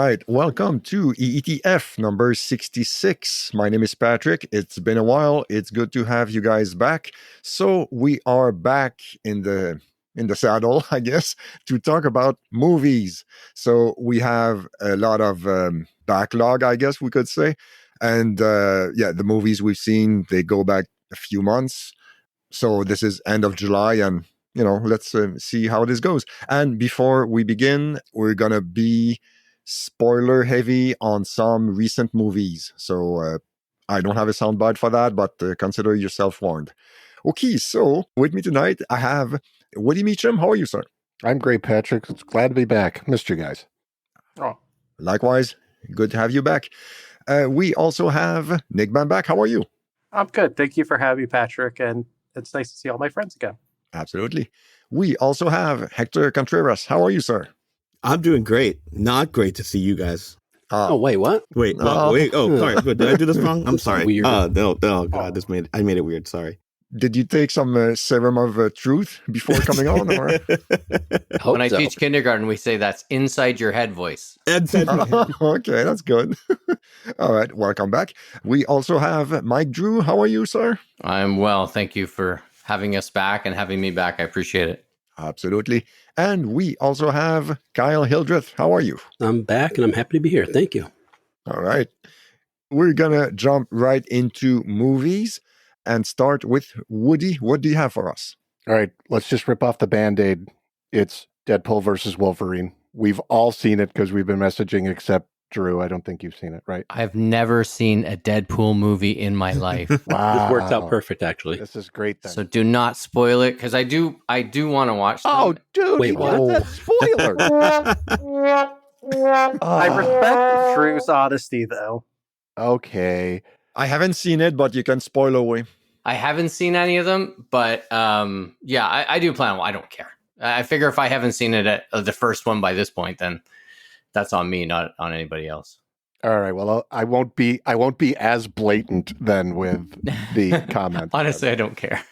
right, welcome to EETF number 66. My name is Patrick. It's been a while. It's good to have you guys back. So we are back in the saddle, I guess, to talk about movies. So we have a lot of backlog, I guess we could say. And the movies we've seen, they go back a few months. So this is end of July, and let's see how this goes. And before we begin, we're gonna be spoiler heavy on some recent movies. So I don't have a soundbite for that, but consider yourself warned. Okay, so with me tonight, I have Woody Meacham. How are you, sir? I'm great, Patrick. It's glad to be back. Missed you guys. Oh, Likewise, good to have you back. We also have Nick Bamback. How are you? I'm good. Thank you for having me, Patrick. And it's nice to see all my friends again. Absolutely. We also have Hector Contreras. How are you, sir? I'm doing great. Not great to see you guys. Wait, what? Wait. No. Wait. Oh, sorry. Did I do this wrong? I'm sorry. Weird. No. Oh, God. I made it weird. Sorry. Did you take some serum of truth before coming on? Or? Hope When I so. teach kindergarten, we say that's inside your head voice. Okay, that's good. All right, welcome back. We also have Mike Drew. How are you, sir? I'm well. Thank you for having us back and having me back. I appreciate it. Absolutely. And we also have Kyle Hildreth. How are you? I'm back and I'm happy to be here. Thank you. All right. We're going to jump right into movies and start with Woody. What do you have for us? All right, let's just rip off the Band-Aid. It's Deadpool versus Wolverine. We've all seen it because we've been messaging, except Drew. I don't think you've seen it, right? I've never seen a Deadpool movie in my life. Wow. This works out perfect, actually. This is great then. So do not spoil it, because I do want to watch them. Oh, dude. Wait, what? That's spoiler. I respect Drew's honesty, though. Okay. I haven't seen it, but you can spoil away. I haven't seen any of them, but I do plan on. I don't care. I figure if I haven't seen it at the first one by this point, then that's on me, not on anybody else. All right. Well, I won't be as blatant then with the comment. Honestly, I don't care.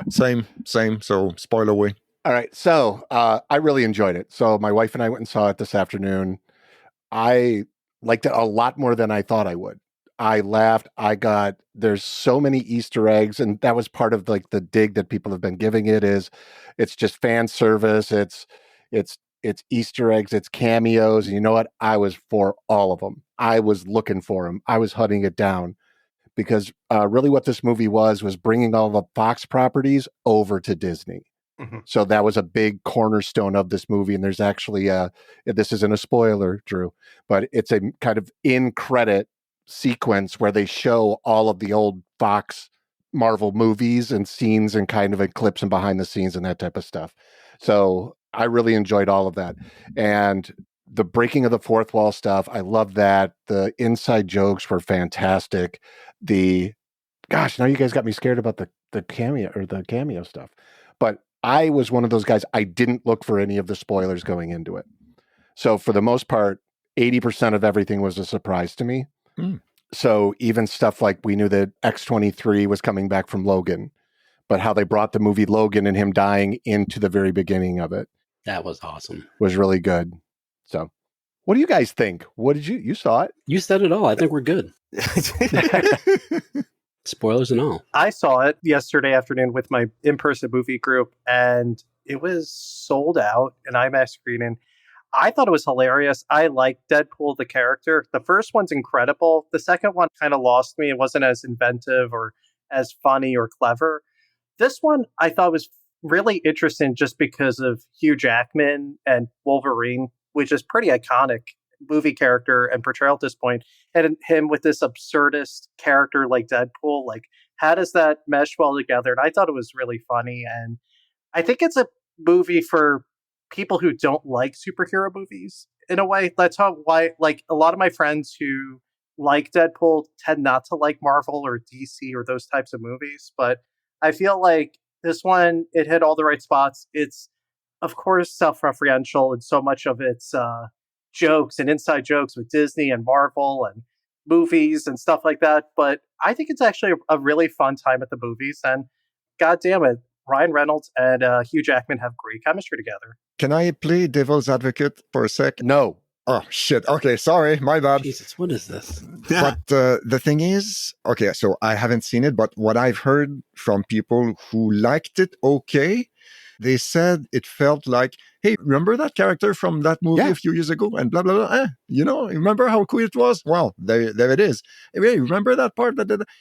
Same. So spoil away. All right. So I really enjoyed it. So my wife and I went and saw it this afternoon. I liked it a lot more than I thought I would. I laughed. There's so many Easter eggs, and that was part of like the dig that people have been giving it is it's just fan service. It's Easter eggs, it's cameos. And you know what? I was for all of them. I was looking for them. I was hunting it down because really what this movie was bringing all the Fox properties over to Disney. Mm-hmm. So that was a big cornerstone of this movie. And there's actually, this isn't a spoiler, Drew, but it's a kind of in credit sequence where they show all of the old Fox Marvel movies and scenes and kind of clips and behind the scenes and that type of stuff. So I really enjoyed all of that. And the breaking of the fourth wall stuff, I love that. The inside jokes were fantastic. Now you guys got me scared about the cameo stuff. But I was one of those guys, I didn't look for any of the spoilers going into it. So for the most part, 80% of everything was a surprise to me. Mm. So even stuff like we knew that X-23 was coming back from Logan, but how they brought the movie Logan and him dying into the very beginning of it That was awesome. was really good. So what do you guys think? What did you saw it? You said it all. I think we're good. Spoilers and all. I saw it yesterday afternoon with my in-person movie group, and it was sold out, an IMAX screening. I thought it was hilarious. I like Deadpool, the character. The first one's incredible. The second one kind of lost me. It wasn't as inventive or as funny or clever. This one I thought was really interesting just because of Hugh Jackman and Wolverine, which is pretty iconic movie character and portrayal at this point, and him with this absurdist character like Deadpool. Like, how does that mesh well together? And I thought it was really funny. And I think it's a movie for people who don't like superhero movies in a way. That's why like a lot of my friends who like Deadpool tend not to like Marvel or DC or those types of movies. But I feel like this one, it hit all the right spots. It's, of course, self-referential, and so much of its jokes and inside jokes with Disney and Marvel and movies and stuff like that. But I think it's actually a really fun time at the movies. And God damn it, Ryan Reynolds and Hugh Jackman have great chemistry together. Can I play devil's advocate for a sec? No. Oh, shit. Okay, sorry. My bad. Jesus, what is this? But the thing is, okay, so I haven't seen it, but what I've heard from people who liked it okay, they said it felt like, hey, remember that character from that movie Yeah. a few years ago? And blah, blah, blah. Remember how cool it was? Well, there it is. Hey, remember that part?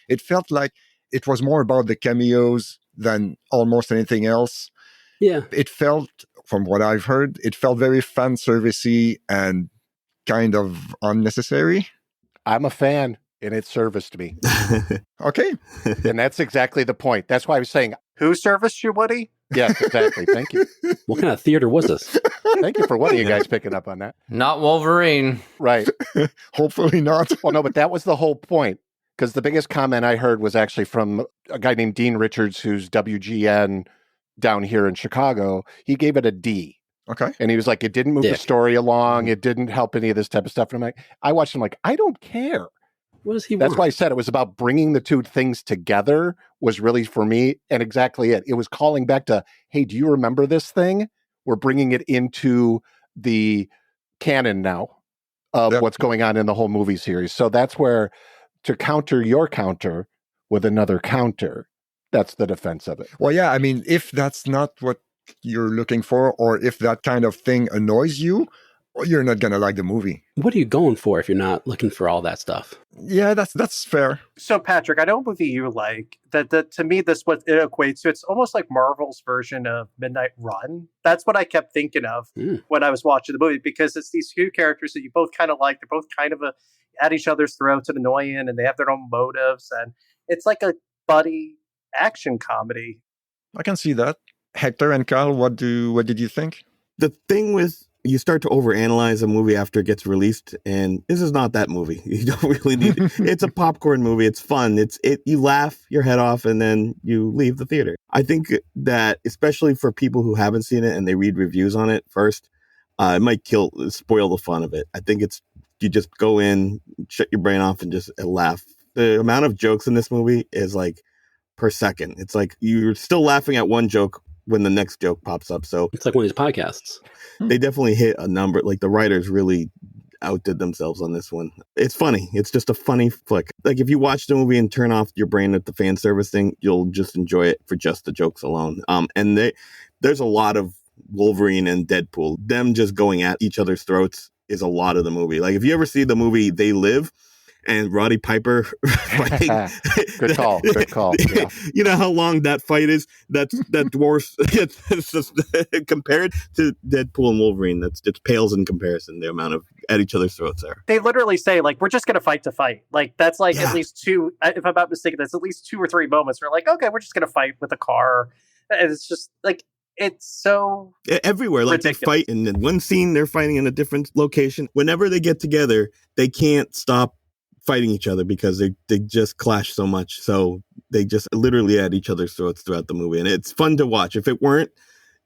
It felt like it was more about the cameos than almost anything else. Yeah. It felt, from what I've heard, it felt very fan servicey and kind of unnecessary. I'm a fan, and it serviced me. Okay. And that's exactly the point. That's why I was saying, Who serviced you, Woody? yes, exactly. Thank you. What kind of theater was this? Thank you for one of you guys picking up on that. Not Wolverine. Right. Hopefully not. Well, no, but that was the whole point. Because the biggest comment I heard was actually from a guy named Dean Richards, who's WGN down here in Chicago. He gave it a D. Okay. And he was like, it didn't move the Dick. story along. It didn't help any of this type of stuff. And I'm like, I watched him like, I don't care. What does he That's want? why I said it was about bringing the two things together was really for me. And exactly it. It was calling back to, hey, do you remember this thing? We're bringing it into the canon now of Yep. what's going on in the whole movie series. So that's where, to counter your counter with another counter, that's the defense of it. Well, yeah, I mean, if that's not what you're looking for, or if that kind of thing annoys you, well, you're not going to like the movie. What are you going for if you're not looking for all that stuff? Yeah, that's fair. So, Patrick, I know a movie you like. That to me, this what it equates to. It's almost like Marvel's version of Midnight Run. That's what I kept thinking of when I was watching the movie, because it's these two characters that you both kind of like. They're both kind of at each other's throats and annoying, and they have their own motives, and it's like a buddy action comedy. I can see that. Hector and Kyle, what did you think? The thing with you start to overanalyze a movie after it gets released, and this is not that movie. You don't really need it. It's a popcorn movie. It's fun. You laugh your head off and then you leave the theater. I think that especially for people who haven't seen it and they read reviews on it first, it might spoil the fun of it. I think you just go in, shut your brain off, and just laugh. The amount of jokes in this movie is like per second. It's like you're still laughing at one joke when the next joke pops up. So It's like one of these podcasts. they definitely hit a number. Like the writers really outdid themselves on this one. It's funny. It's just a funny flick. Like if you watch the movie and turn off your brain at the fan service thing, you'll just enjoy it for just the jokes alone. And there's a lot of Wolverine and Deadpool. Them just going at each other's throats is a lot of the movie. Like if you ever see the movie They Live, and Roddy Piper fighting. Good call. Yeah. You know how long that fight is? That dwarfs compared to Deadpool and Wolverine. It pales in comparison, the amount of at each other's throats there. They literally say, like, we're just going to fight to fight. Like, that's like Yeah. at least two, if I'm not mistaken, that's at least 2 or 3 moments where like, okay, we're just going to fight with a car. And it's just like, it's so everywhere. Like ridiculous. they fight, and in one scene they're fighting in a different location. Whenever they get together, they can't stop fighting each other because they just clash so much. So they just literally at each other's throats throughout the movie. And it's fun to watch. If it weren't,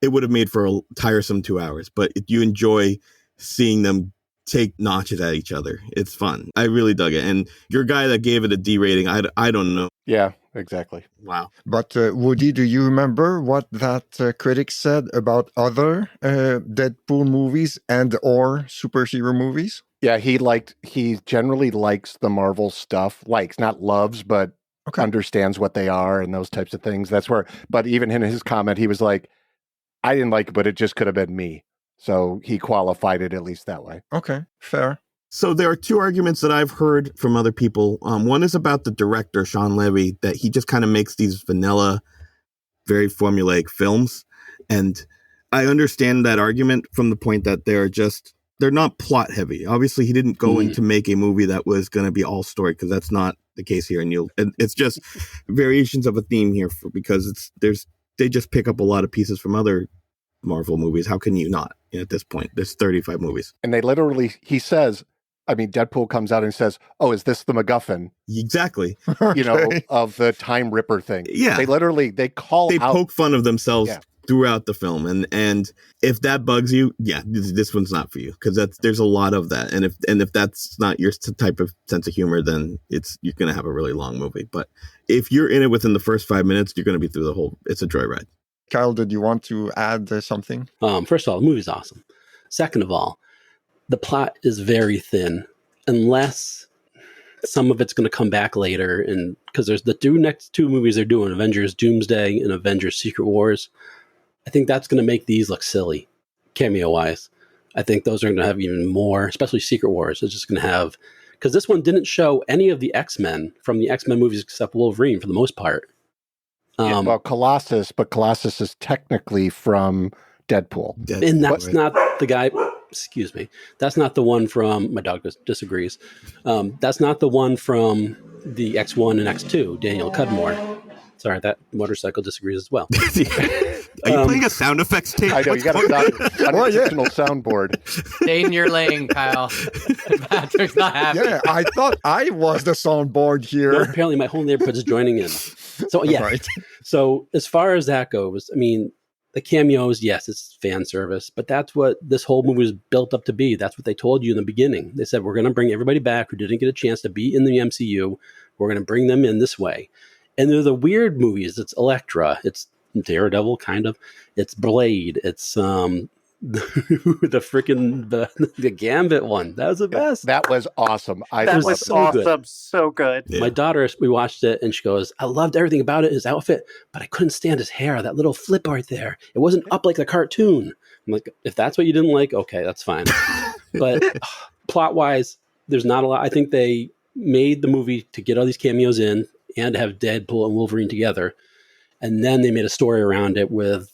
it would have made for a tiresome 2 hours. But you enjoy seeing them take notches at each other. It's fun. I really dug it. And your guy that gave it a D rating, I don't know. Yeah, exactly. Wow. But Woody, do you remember what that critic said about other Deadpool movies and or superhero movies? Yeah, he generally likes the Marvel stuff, not loves, but Okay. understands what they are and those types of things. But even in his comment, he was like, I didn't like it, but it just could have been me. So he qualified it at least that way. Okay, fair. So there are 2 arguments that I've heard from other people. One is about the director, Sean Levy, that he just kind of makes these vanilla, very formulaic films. And I understand that argument from the point that they're not plot heavy. Obviously, he didn't go in to make a movie that was going to be all story, because that's not the case here. And it's just variations of a theme here because they just pick up a lot of pieces from other Marvel movies. How can you not at this point? There's 35 movies. And he says, Deadpool comes out and says, oh, is this the MacGuffin, Exactly. Okay. of the Time Ripper thing? Yeah. They Poke fun of themselves Yeah. throughout the film. And if that bugs you, yeah, this one's not for you, because there's a lot of that. And if that's not your type of sense of humor, then you're going to have a really long movie. But if you're in it within the first 5 minutes, you're going to be through the whole, it's a joyride. Kyle, did you want to add something? First of all, the movie's awesome. Second of all, the plot is very thin, unless some of it's going to come back later. And because there's the next two movies they're doing, Avengers Doomsday and Avengers Secret Wars. I think that's going to make these look silly, cameo-wise. I think those are going to have even more, especially Secret Wars. It's just going to have, because this one didn't show any of the X-Men from the X-Men movies except Wolverine for the most part. Well, Colossus, but Colossus is technically from Deadpool. And that's not the guy, excuse me, that's not the one from, my dog disagrees. That's not the one from the X1 and X2, Daniel Cudmore. Sorry, that motorcycle disagrees as well. Are you playing a sound effects tape? I know, you got an original soundboard. Stay in your lane, Kyle. Patrick's not happy. Yeah, I thought I was the soundboard here. No, apparently my whole neighborhood is joining in. So, yeah. Right. So, as far as that goes, I mean, the cameos, yes, it's fan service, but that's what this whole movie was built up to be. That's what they told you in the beginning. They said, we're going to bring everybody back who didn't get a chance to be in the MCU. We're going to bring them in this way. And they're the weird movies. It's Elektra. It's Daredevil, kind of. It's Blade. It's the freaking the Gambit one. That was the best. That was awesome. That was so awesome. good. So good. Yeah. My daughter, we watched it, and she goes, I loved everything about it, his outfit, but I couldn't stand his hair, that little flip right there. It wasn't up like the cartoon. I'm like, if that's what you didn't like, okay, that's fine. But plot-wise, there's not a lot. I think they made the movie to get all these cameos in and have Deadpool and Wolverine together. And then they made a story around it with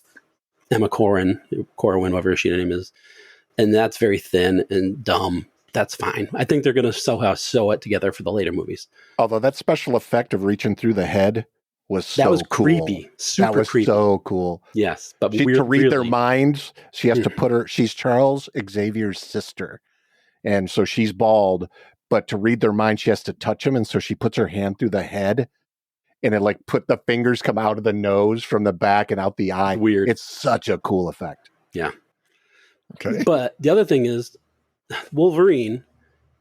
Emma Corrin, whatever her name is. And that's very thin and dumb. That's fine. I think they're going to somehow sew it together for the later movies. Although that special effect of reaching through the head was so That was cool. creepy. Super that was creepy. so cool. Yes. But To read their weirdly. minds, she has to put her, she's Charles Xavier's sister. And so she's bald, but to read their mind, she has to touch him. And so she puts her hand through the head. And it the fingers come out of the nose from the back and out the eye. Weird. It's such a cool effect. Yeah. Okay. But the other thing is, Wolverine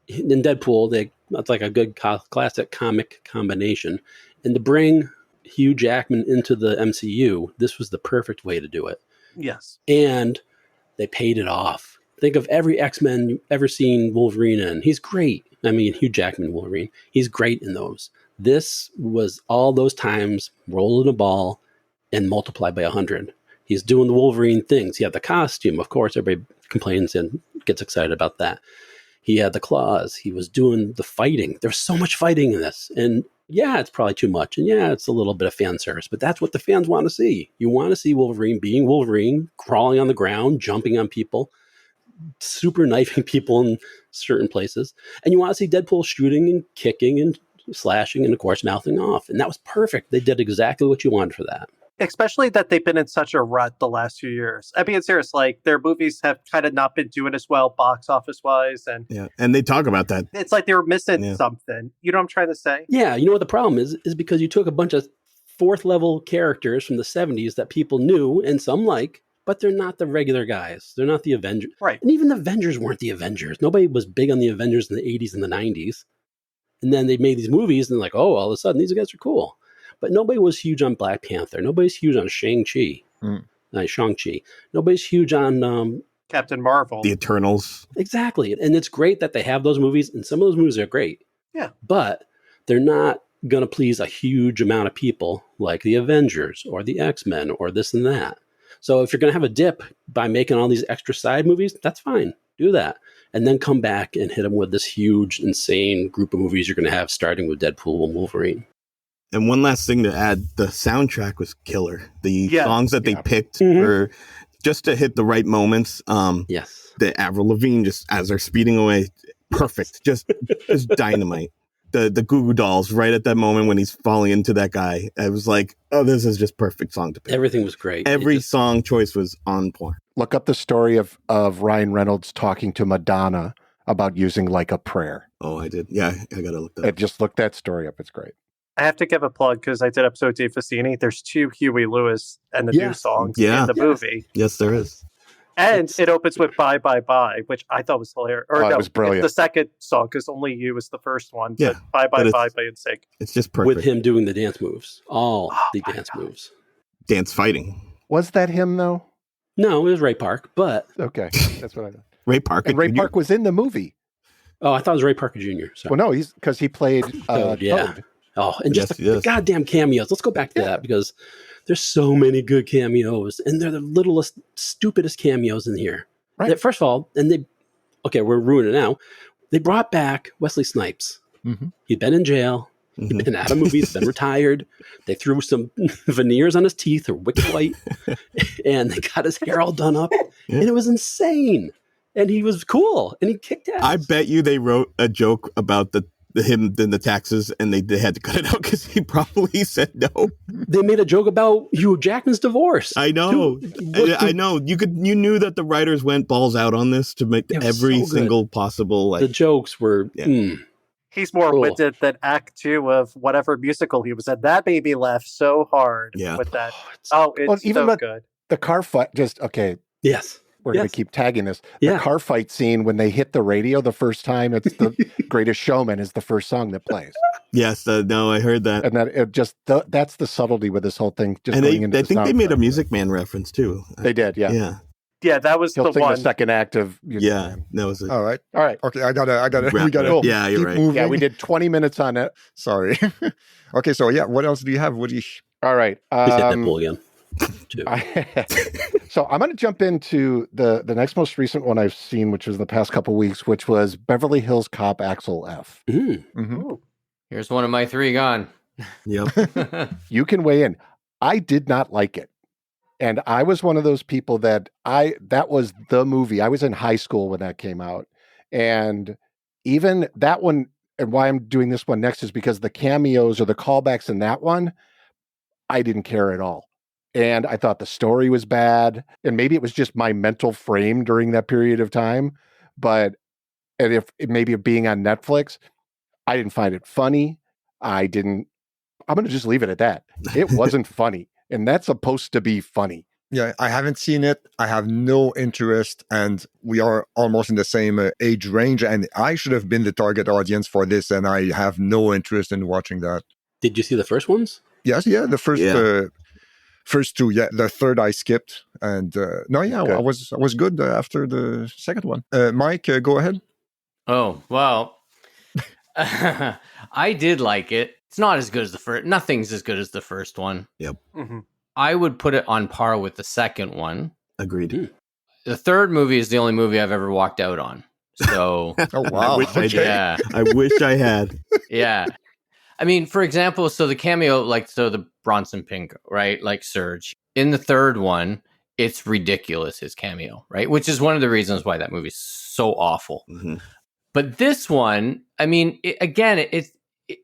and Deadpool, that's like a good classic comic combination. And to bring Hugh Jackman into the MCU, this was the perfect way to do it. Yes. And they paid it off. Think of every X-Men you've ever seen Wolverine in. He's great. I mean, Hugh Jackman Wolverine. He's great in those. This was all those times rolling a ball and multiplied by 100. He's doing the Wolverine things. He had the costume, of course. Everybody complains and gets excited about that. He had the claws. He was doing the fighting. There's so much fighting in this. And yeah, it's probably too much. And yeah, it's a little bit of fan service. But that's what the fans want to see. You want to see Wolverine being Wolverine, crawling on the ground, jumping on people, super knifing people in certain places. And you want to see Deadpool shooting and kicking and slashing and, of course, mouthing off. And that was perfect. They did exactly what you wanted for that. Especially that they've been in such a rut the last few years. I mean, it's serious. Like, their movies have kind of not been doing as well box office-wise. And Yeah, and they talk about that. it's like they were missing something. You know what I'm trying to say? Yeah, you know what the problem is because you took a bunch of fourth-level characters from the 70s that people knew and some like, but they're not the regular guys. They're not the Avengers. Right. And even the Avengers weren't the Avengers. Nobody was big on the Avengers in the 80s and the 90s. And then they made these movies and like, oh, all of a sudden these guys are cool. But nobody was huge on Black Panther. Nobody's huge on Shang-Chi. Shang-Chi. Nobody's huge on... Captain Marvel. The Eternals. Exactly. And it's great that they have those movies, and some of those movies are great. Yeah. But they're not going to please a huge amount of people like the Avengers or the X-Men or this and that. So if you're going to have a dip by making all these extra side movies, that's fine. Do that. And then come back and hit them with this huge, insane group of movies you're going to have, starting with Deadpool and Wolverine. And one last thing to add, the soundtrack was killer. The songs that they picked were just to hit the right moments. Yes. The Avril Lavigne, just as they're speeding away, perfect. Just dynamite. The Goo Goo Dolls right at that moment when he's falling into that guy. I was like, oh, this is just perfect song to pick. Everything was great. Every song choice was on point. Look up the story of Ryan Reynolds talking to Madonna about using like a prayer. Oh, I did. Yeah, I got to look that up. Just look that story up. It's great. I have to give a plug because I did episode Dave Fassini. There's 2 Huey Lewis and the new songs in the movie. Yes, there is. And it opens with Bye Bye Bye, which I thought was hilarious. Or it was brilliant. It's the second song because Only You was the first one. Yeah, Bye Bye Bye by NSYNC. It's just perfect. With him doing the dance moves. All the dance moves. Dance fighting. Was that him, though? No, it was Ray Park, but... Okay, that's what I thought. Ray Parker. And Ray Jr.? Park was in the movie. Oh, I thought it was Ray Parker Jr. Sorry. Well, no, he's because he played Toad, yeah. Toad. Oh, and just Yes, the goddamn cameos. Let's go back to that because there's so many good cameos, and they're the littlest, stupidest cameos in here. Right. That, first of all, we're ruining it now. They brought back Wesley Snipes. Mm-hmm. He'd been in jail. He'd been out of movies, been retired. They threw some veneers on his teeth, or wicked white, and they got his hair all done up, and it was insane. And he was cool, and he kicked ass. I bet you they wrote a joke about him in the taxes, and they had to cut it out because he probably said no. They made a joke about Hugh Jackman's divorce. I know. I know. You knew that the writers went balls out on this to make every so single possible the jokes were. He's more Cool. witted than Act 2 of whatever musical he was in. That made me laugh so hard with that. It's even so good. The car fight. Yes. We're going to keep tagging this. The car fight scene when they hit the radio the first time. It's the Greatest Showman is the first song that plays. Yes, no, I heard that. And that it just that's the subtlety with this whole thing. Just And going into I the think they made a soundtrack. Music Man reference too. They did, yeah. Yeah. Yeah, that was He'll the sing one. the second act of Yeah, that was it. All right. All right. Okay, I gotta. Wrap We gotta. it up. Yeah, you're keep right. moving. Yeah, we did 20 minutes on it. Sorry. Okay, so what else do you have, Woody? All right. We said Deadpool again. Too. So I'm going to jump into the next most recent one I've seen, which was the past couple weeks, which was Beverly Hills Cop Axel F. Mm-hmm. Here's one of my three gone. Yep. You can weigh in. I did not like it. And I was one of those people that was the movie. I was in high school when that came out. And even that one, and why I'm doing this one next is because the cameos or the callbacks in that one, I didn't care at all. And I thought the story was bad. And maybe it was just my mental frame during that period of time. And if maybe being on Netflix, I didn't find it funny. I'm going to just leave it at that. It wasn't funny. And that's supposed to be funny. Yeah, I haven't seen it. I have no interest, and we are almost in the same age range. And I should have been the target audience for this, and I have no interest in watching that. Did you see the first ones? Yes, the first two. Yeah, the third I skipped, and I was good after the second one. Mike, go ahead. Oh, well, I did like it. It's not as good as the first. Nothing's as good as the first one. Yep. Mm-hmm. I would put it on par with the second one. Agreed. The third movie is the only movie I've ever walked out on. So, Oh wow! yeah, I wish I had. yeah. I mean, for example, so the cameo, the Bronson Pinchot, right? Like Surge. In the third one, it's ridiculous, his cameo, right? Which is one of the reasons why that movie's so awful. Mm-hmm. But this one, I mean,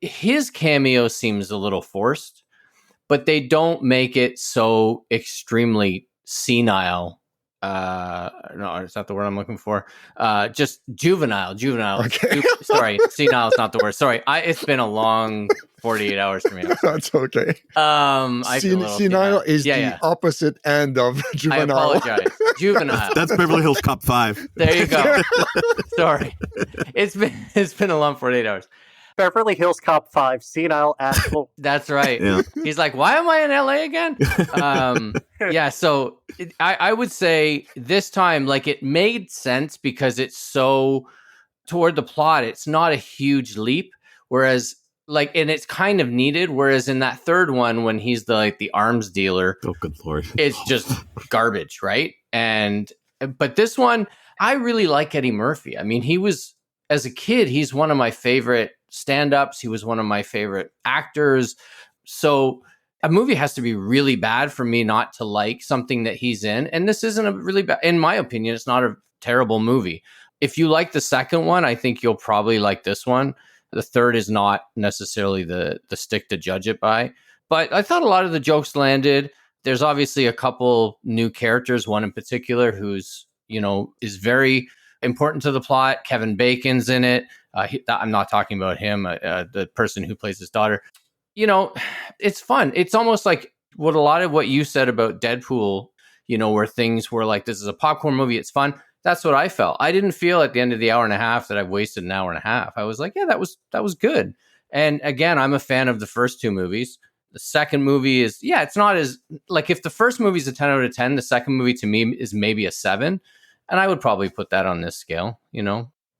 his cameo seems a little forced, but they don't make it so extremely senile. No, it's not the word I'm looking for. Just juvenile. Okay. Sorry, senile is not the word. Sorry, it's been a long 48 hours for me. That's okay. I feel a little senile is the yeah. opposite end of I juvenile. apologize. Juvenile. That's Beverly Hills Cop 5. There you go. Sorry, it's been a long 48 hours. Beverly Hills Cop 5, senile asshole. That's right. Yeah. He's like, why am I in LA again? Yeah, so I would say this time, like, it made sense because it's so toward the plot. It's not a huge leap. Whereas, and it's kind of needed. Whereas in that third one, when he's the arms dealer, Oh, good Lord. it's just garbage, right? But this one, I really like Eddie Murphy. I mean, as a kid, he's one of my favorite stand-ups. He was one of my favorite actors. So a movie has to be really bad for me not to like something that he's in. And this isn't a really bad, in my opinion, it's not a terrible movie. If you like the second one, I think you'll probably like this one. The third is not necessarily the stick to judge it by. But I thought a lot of the jokes landed. There's obviously a couple new characters, one in particular who's, is very important to the plot. Kevin Bacon's in it. I'm not talking about him, the person who plays his daughter. It's fun. It's almost like a lot of what you said about Deadpool, where things were like, this is a popcorn movie, it's fun. That's what I felt. I didn't feel at the end of the hour and a half that I've wasted an hour and a half. I was like, yeah, that was good. And again, I'm a fan of the first two movies. The second movie is, it's not as, if the first movie is a 10 out of 10, the second movie to me is maybe a 7. And I would probably put that on this scale,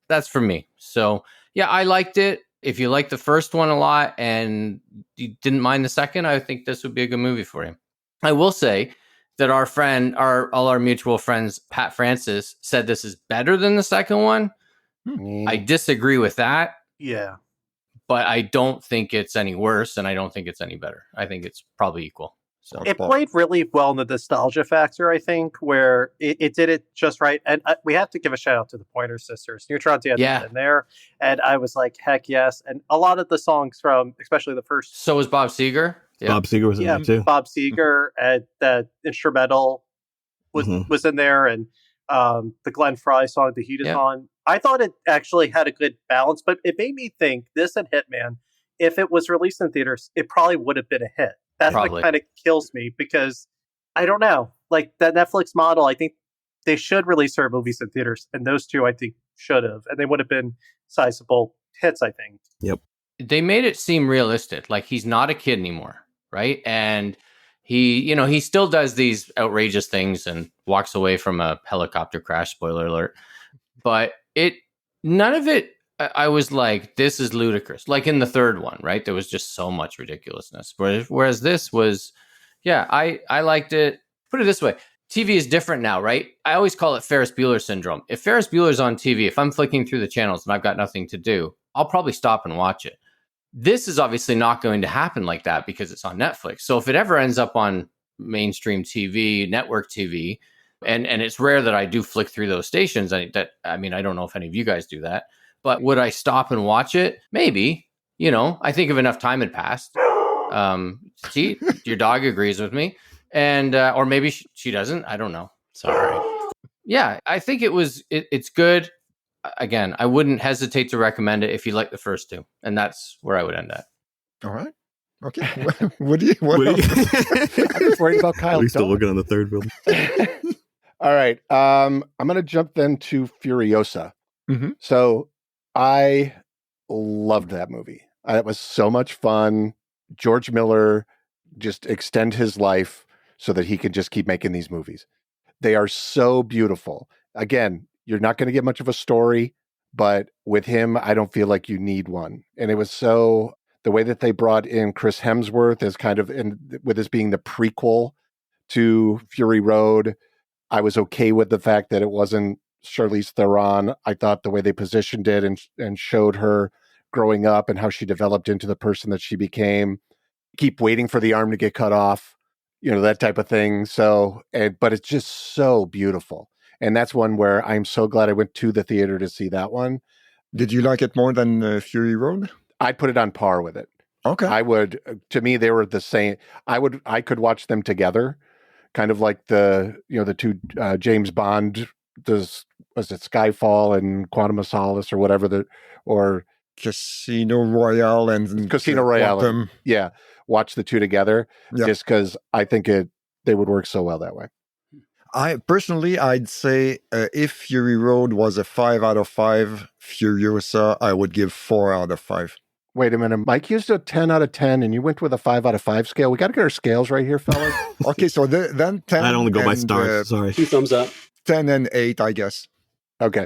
That's for me. So, yeah, I liked it. If you liked the first one a lot and you didn't mind the second, I think this would be a good movie for you. I will say that all our mutual friends, Pat Francis, said this is better than the second one. I disagree with that. Yeah. But I don't think it's any worse, and I don't think it's any better. I think it's probably equal. So it played really well in the nostalgia factor, I think, where it did it just right. And we have to give a shout out to the Pointer Sisters. Neutron Dance in there. And I was like, heck yes. And a lot of the songs from, especially the first. So was Bob Seger. Yeah. Bob Seger was in there too. Bob Seger, and that instrumental was in there. And the Glenn Frey song, The Heat Is On. I thought it actually had a good balance, but it made me think this and Hitman, if it was released in theaters, it probably would have been a hit. That's what kind of kills me, because I don't know, like that Netflix model, I think they should release their movies in theaters, and those two I think should have, and they would have been sizable hits, I think. Yep. They made it seem realistic, like he's not a kid anymore, right? And he still does these outrageous things and walks away from a helicopter crash, spoiler alert. But none of it, I was like, this is ludicrous. Like in the third one, right? There was just so much ridiculousness. Whereas this was, I liked it. Put it this way. TV is different now, right? I always call it Ferris Bueller syndrome. If Ferris Bueller's on TV, if I'm flicking through the channels and I've got nothing to do, I'll probably stop and watch it. This is obviously not going to happen like that because it's on Netflix. So if it ever ends up on mainstream TV, network TV, and it's rare that I do flick through those stations. I don't know if any of you guys do that. But would I stop and watch it? Maybe. I think if enough time had passed. See, your dog agrees with me. And or maybe she doesn't. I don't know. Sorry. Yeah, I think it's good. Again, I wouldn't hesitate to recommend it if you like the first two. And that's where I would end at. All right. Okay. What else? I'm just worried about Kyle. We're still looking on the third film. All right. I'm going to jump then to Furiosa. Mm-hmm. So I loved that movie. It was so much fun. George Miller just extend his life so that he can just keep making these movies. They are so beautiful. Again, you're not going to get much of a story, but with him, I don't feel like you need one. And it was so, the way that they brought in Chris Hemsworth as kind of, with this being the prequel to Fury Road, I was okay with the fact that it wasn't Charlize Theron. I thought the way they positioned it and showed her growing up and how she developed into the person that she became. Keep waiting for the arm to get cut off, that type of thing. So, but it's just so beautiful. And that's one where I'm so glad I went to the theater to see that one. Did you like it more than Fury Road? I'd put it on par with it. Okay. I would, to me, they were the same. I could watch them together, kind of like the two James Bond, was it Skyfall and Quantum of Solace or whatever, or Casino Royale and Casino Royale. Quantum. Yeah. Watch the two together just because I think they would work so well that way. I'd say if Fury Road was a 5 out of 5, Furiosa, I would give 4 out of 5. Wait a minute. Mike used a 10 out of 10 and you went with a 5 out of 5 scale. We got to get our scales right here, fellas. Okay, so then 10. I'd only go by stars. Sorry. 2 thumbs up. 10 and 8, I guess. Okay.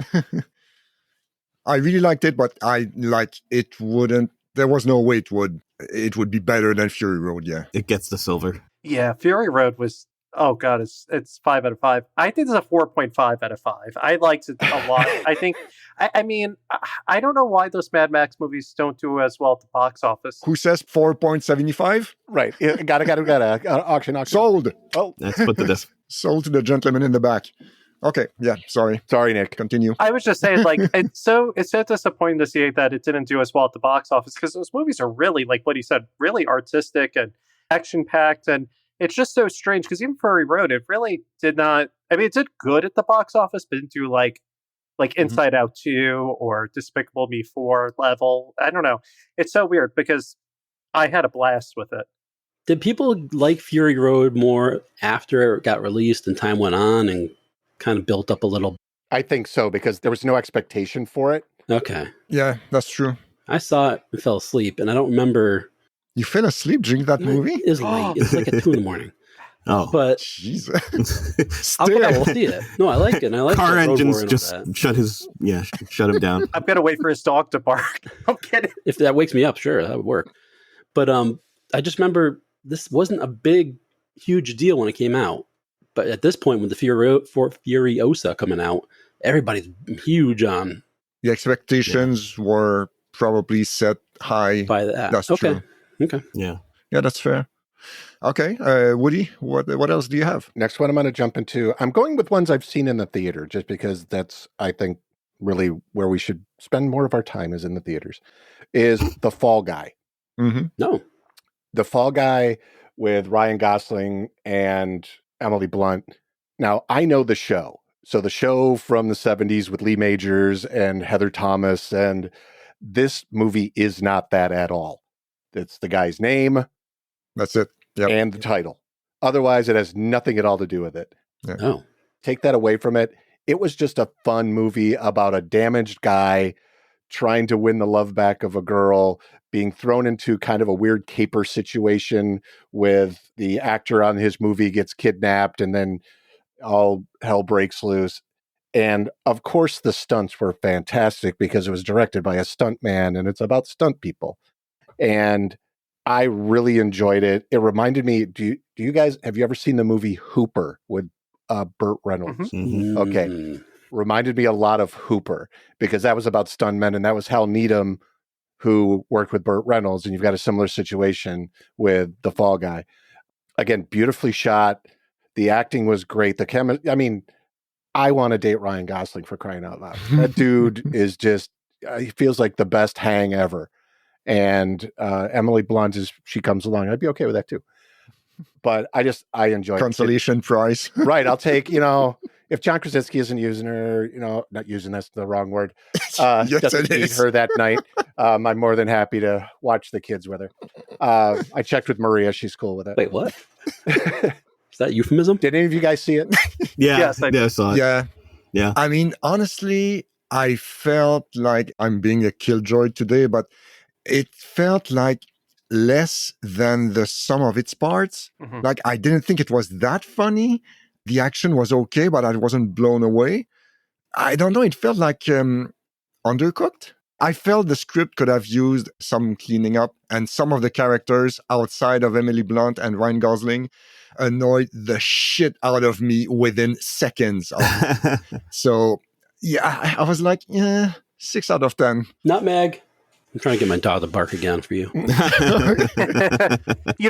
I really liked it, but it wouldn't. There was no way it would be better than Fury Road. Yeah, it gets the silver. Yeah, Fury Road was. Oh God, it's 5 out of 5. I think it's a 4.5 out of 5. I liked it a lot. I think. I mean, I don't know why those Mad Max movies don't do as well at the box office. Who says 4.75? Right. Got auction. Sold. Oh, let's put the disc. Sold to the gentleman in the back. Okay. Yeah. Sorry, Nick. Continue. I was just saying, like, it's so disappointing to see that it didn't do as well at the box office, because those movies are really, like what he said, really artistic and action packed, and it's just so strange because even Fury Road, it really did not. I mean, it did good at the box office, but didn't do like Inside Out 2 or Despicable Me 4 level. I don't know. It's so weird because I had a blast with it. Did people like Fury Road more after it got released and time went on and kind of built up a little? I think so, because there was no expectation for it. Okay. Yeah, that's true. I saw it and fell asleep, and I don't remember. You fell asleep during that movie? It was late. It's like at 2 in the morning. Oh, But Jesus. I'll go back and Still. see it. No, I like it. And I like car the Road engines Warrior and just all that. shut him down. I'm gonna wait for his dog to bark. I'm kidding. If that wakes me up, sure, that would work. But I just remember this wasn't a big, huge deal when it came out. But at this point, with the Furiosa coming out, everybody's huge on The expectations were probably set high. by that. That's okay. true. Okay. Yeah. Yeah, that's fair. Okay, Woody, what else do you have? Next one I'm going to jump into. I'm going with ones I've seen in the theater, just because that's, I think, really where we should spend more of our time is in the theaters, is The Fall Guy. Mm-hmm. No. The Fall Guy with Ryan Gosling and Emily Blunt. Now, I know the show. So the show from the 70s with Lee Majors and Heather Thomas, and this movie is not that at all. It's the guy's name That's it. Yep. and the title. Otherwise, it has nothing at all to do with it. No. Take that away from it. It was just a fun movie about a damaged guy trying to win the love back of a girl, being thrown into kind of a weird caper situation with the actor on his movie gets kidnapped, and then all hell breaks loose. And of course, the stunts were fantastic because it was directed by a stunt man and it's about stunt people. And I really enjoyed it. It reminded me, do you guys, have you ever seen the movie Hooper with Burt Reynolds? Mhm. Okay. Mm. Reminded me a lot of Hooper because that was about stuntmen, and that was Hal Needham who worked with Burt Reynolds, and you've got a similar situation with The Fall Guy. Again, beautifully shot. The acting was great. I mean, I want to date Ryan Gosling, for crying out loud. That dude is just, he feels like the best hang ever. And Emily Blunt, she comes along, I'd be okay with that too. But I enjoy Consolation prize. Right. I'll take, if John Krasinski isn't using her, not using, that's the wrong word. Yes, Doesn't it need is. her that night. I'm more than happy to watch the kids with her. I checked with Maria. She's cool with it. Wait, what? Is that euphemism? Did any of you guys see it? Yeah. Yes, I saw it. Yeah. Yeah. I mean, honestly, I felt like I'm being a killjoy today, but it felt like less than the sum of its parts. Mhm. Like, I didn't think it was that funny. The action was okay, but I wasn't blown away. I don't know. It felt like undercooked. I felt the script could have used some cleaning up, and some of the characters outside of Emily Blunt and Ryan Gosling annoyed the shit out of me within seconds. So, yeah, I was like, 6 out of 10. Nutmeg. I'm trying to get my dog to bark again for you. You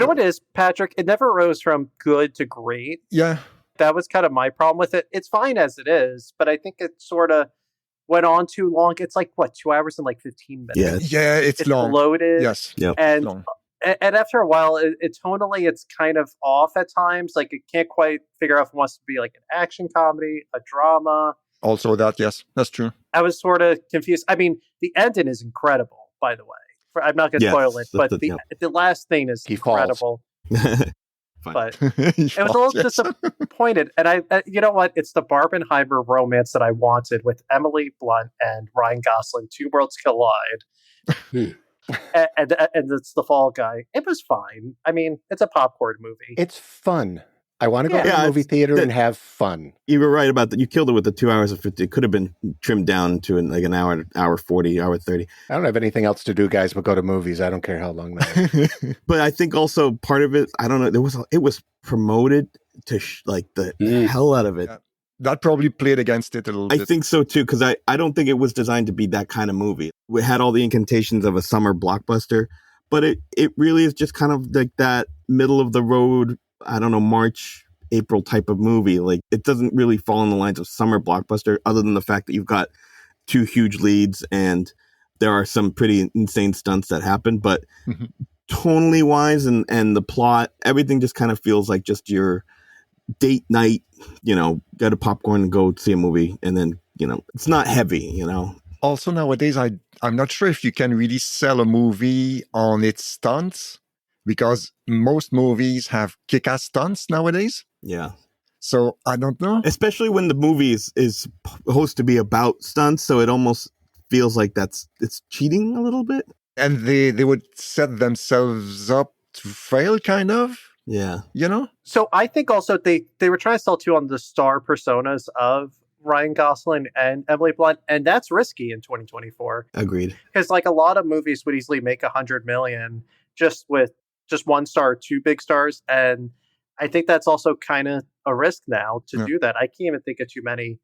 know what it is, Patrick? It never rose from good to great. Yeah. That was kind of my problem with it. It's fine as it is, but I think it sort of went on too long. It's like, 2 hours and like 15 minutes? Yeah. Yeah, it's long. Bloated. Yes. Yep. And long. and after a while, it tonally, it's kind of off at times. Like, it can't quite figure out if it wants to be like an action comedy, a drama. Also that, yes, that's true. I was sort of confused. I mean, the ending is incredible, by the way. I'm not going to Yes, spoil it, but yeah. the last thing is He falls. incredible. But It it was a little disappointed. And you know what? It's the Barbenheimer romance that I wanted with Emily Blunt and Ryan Gosling. Two worlds collide. and it's The Fall Guy. It was fine. I mean, it's a popcorn movie. It's fun. I want to go to Yeah, the movie theater that- and have fun. You were right about that. You killed it with the 2 hours and 50. It could have been trimmed down to like an hour 40, hour 30. I don't have anything else to do, guys, but go to movies. I don't care how long that is. But I think also part of it, I don't know, it was promoted to like the hell out of it. Yeah. That probably played against it a little I bit. think so too, because I don't think it was designed to be that kind of movie. We had all the incantations of a summer blockbuster, but it really is just kind of like that middle of the road, I don't know, March, April type of movie. Like, it doesn't really fall in the lines of summer blockbuster, other than the fact that you've got two huge leads and there are some pretty insane stunts that happen. But tonally wise and the plot, everything just kind of feels like just your date night, get a popcorn and go see a movie. And then, it's not heavy, Also nowadays, I'm not sure if you can really sell a movie on its stunts, because most movies have kick-ass stunts nowadays. Yeah. So I don't know. Especially when the movie is supposed to be about stunts, so it almost feels like it's cheating a little bit. And they would set themselves up to fail, kind of. Yeah. You know? So I think also they were trying to sell too on the star personas of Ryan Gosling and Emily Blunt, and that's risky in 2024 Agreed. because like a lot of movies would easily make 100 million just with just one star or two big stars, and I think that's also kind of a risk now to Yeah. do that. I can't even think of too many